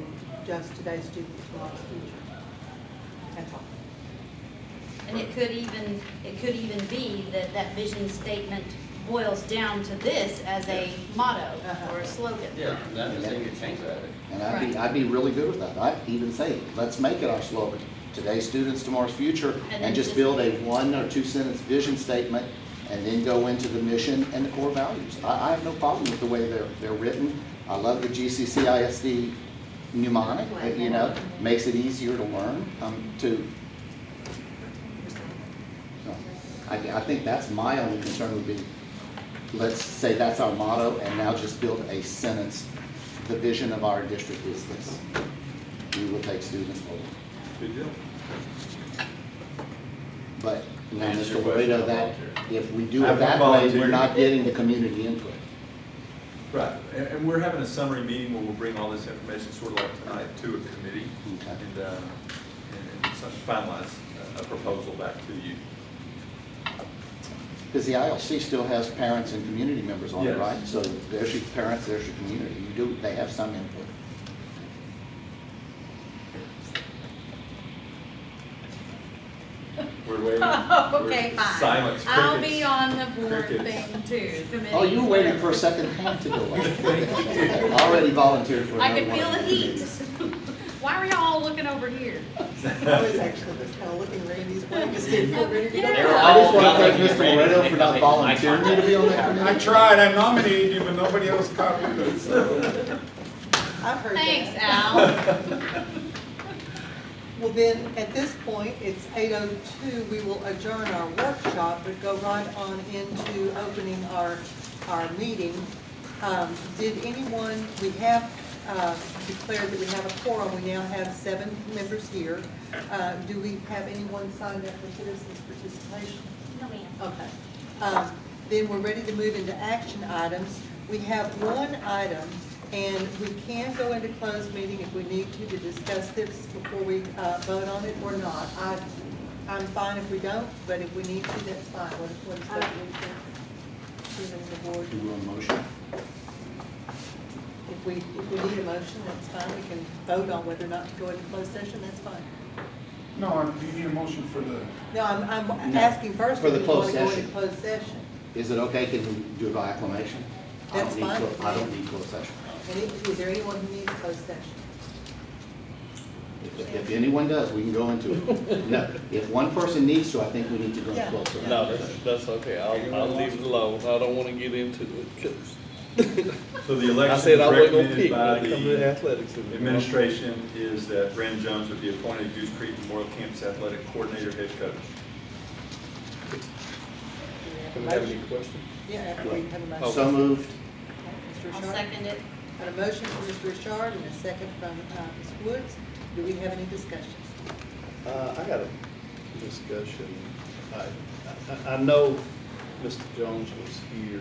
just today's student, tomorrow's future. That's all. And it could even be that that vision statement boils down to this as a motto or a slogan. Yeah, that is, you could change that. And I'd be really good with that. I'd even say, let's make it our slogan. Today's students, tomorrow's future, And then and just just- build a 1 or 2 sentence vision statement, and then go into the mission and the core values. I have no problem with the way they're written. I love the CISD mnemonic, you know, makes it easier to learn, I think that's my only concern would be, let's say that's our motto, and now just build a sentence. The vision of our district is this. We will take students forward. Good deal. But, you know, Answer Mr. your question, Laredo, I'll that, volunteer. if we do I it that way, volunteer. we're not getting the community input. Right, and we're having a summary meeting where we'll bring all this information, sort of like tonight, to a committee Okay. and finalize a proposal back to you. Because the ILC still has parents and community members on it, Yes. right? So there's your parents, there's your community. They have some input. We're waiting. Okay, We're- fine. Silence, I'll crickets. be on the board Crickets. thing too, committee. Oh, you were waiting for a second hand to go on. Already volunteered for I another could one feel of the the heat. committees. Why are y'all looking over here? I was actually just kind of looking Randy's way to see if we're ready to go. Yeah. I just want to thank Mr. Moreno for not volunteering me to be on that I committee. tried, I nominated you, but nobody else copied it, so. I've heard that. Thanks, Al. Well, then, at this point, it's 8:02, we will adjourn our workshop, but go right on into opening our meeting. Did anyone, we have declared that we have a quorum, we now have 7 members here. Do we have anyone signed up for citizens participation? No, ma'am. Okay. Then we're ready to move into action items. We have one item, and we can go into closed meeting if we need to discuss this before we vote on it or not. I'm fine if we don't, but if we need to, that's fine. What is that? The board? Do you want a motion? If we need a motion, that's fine. We can vote on whether or not to go into closed session, that's fine. No, do you need a motion for the, No, I'm No, asking first for if the we want closed to go session. into closed session. Is it okay? Can we do it by acclamation? That's fine. I don't need closed session. Is there anyone who needs closed session? If anyone does, we can go into it. No, if one person needs to, I think we need to go into Yeah. closed session. No, that's okay, I'll leave it alone, I don't wanna get into it, 'cause So the I election is said I wasn't gonna recommended pick by when it comes to the athletics. administration is that Brandon Jones would be appointed Goose Creek Memorial Campus Athletic Coordinator, head coach. Do we have any questions? Yeah, after we have a motion. So moved. Mr. I'll Richard? second it. Got a motion from Mr. Richard and a second from Ms. Woods. Do we have any discussions? I got a discussion. I know Mr. Jones was here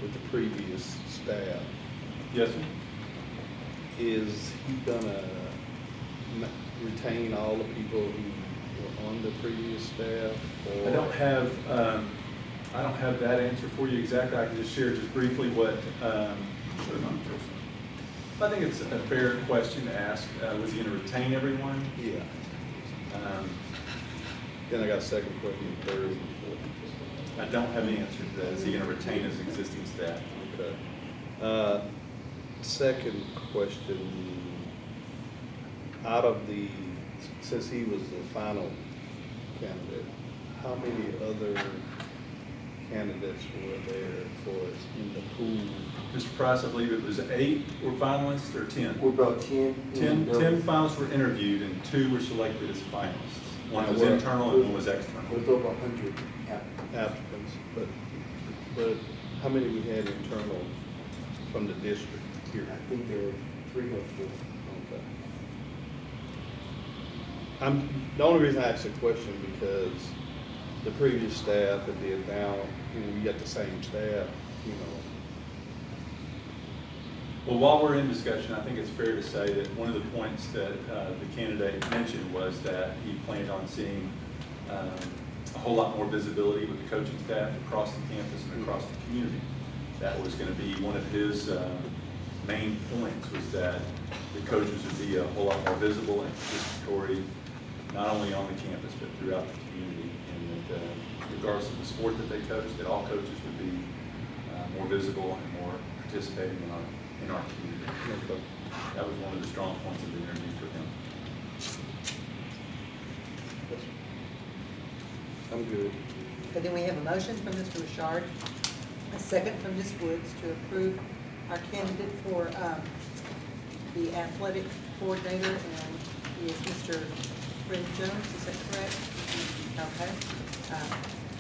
with the previous staff. Yes, sir. Is he gonna retain all the people who were on the previous staff? Or I don't have that answer for you exactly. I can just share just briefly what, I think it's a fair question to ask. Was he going to retain everyone? Yeah. Um, Then I got a second question, third, and I don't have the answer to that. Is he going to retain his existing staff? fourth. Okay. Second question, out of the, since he was the final candidate, how many other candidates were there for us in the pool? Mr. Price, I believe it was 8 were finalists or 10? We're about 10. 10 finalists were interviewed and 2 were selected as finalists. One was Well, internal and one was external. With over 100 applicants. Applicants, but how many we had internal from the district here? I think there were 3 or 4. Okay. The only reason I asked the question because the previous staff that did now, we got the same staff, Well, while we're in discussion, I think it's fair to say that one of the points that the candidate mentioned was that he planned on seeing a whole lot more visibility with the coaching staff across the campus and across the community. That was going to be one of his main points, was that the coaches would be a whole lot more visible and participatory, not only on the campus, but throughout the community. And that regardless of the sport that they coach, that all coaches would be more visible and more participating in our community. Okay. That was one of the strong points of the interview for him. I'm good. Okay, then we have a motion from Mr. Richard, a second from Ms. Woods to approve our candidate for the athletic coordinator, and he is Mr. Fred Jones, is that correct? Okay.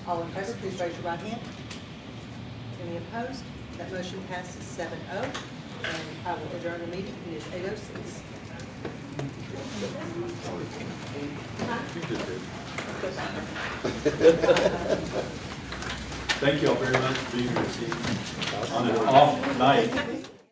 All in favor, please raise your right hand. Any opposed? That motion passes 7-0, and I will adjourn the meeting. It is 8:06. You did good. Thank you all very much for being here this evening on an off night.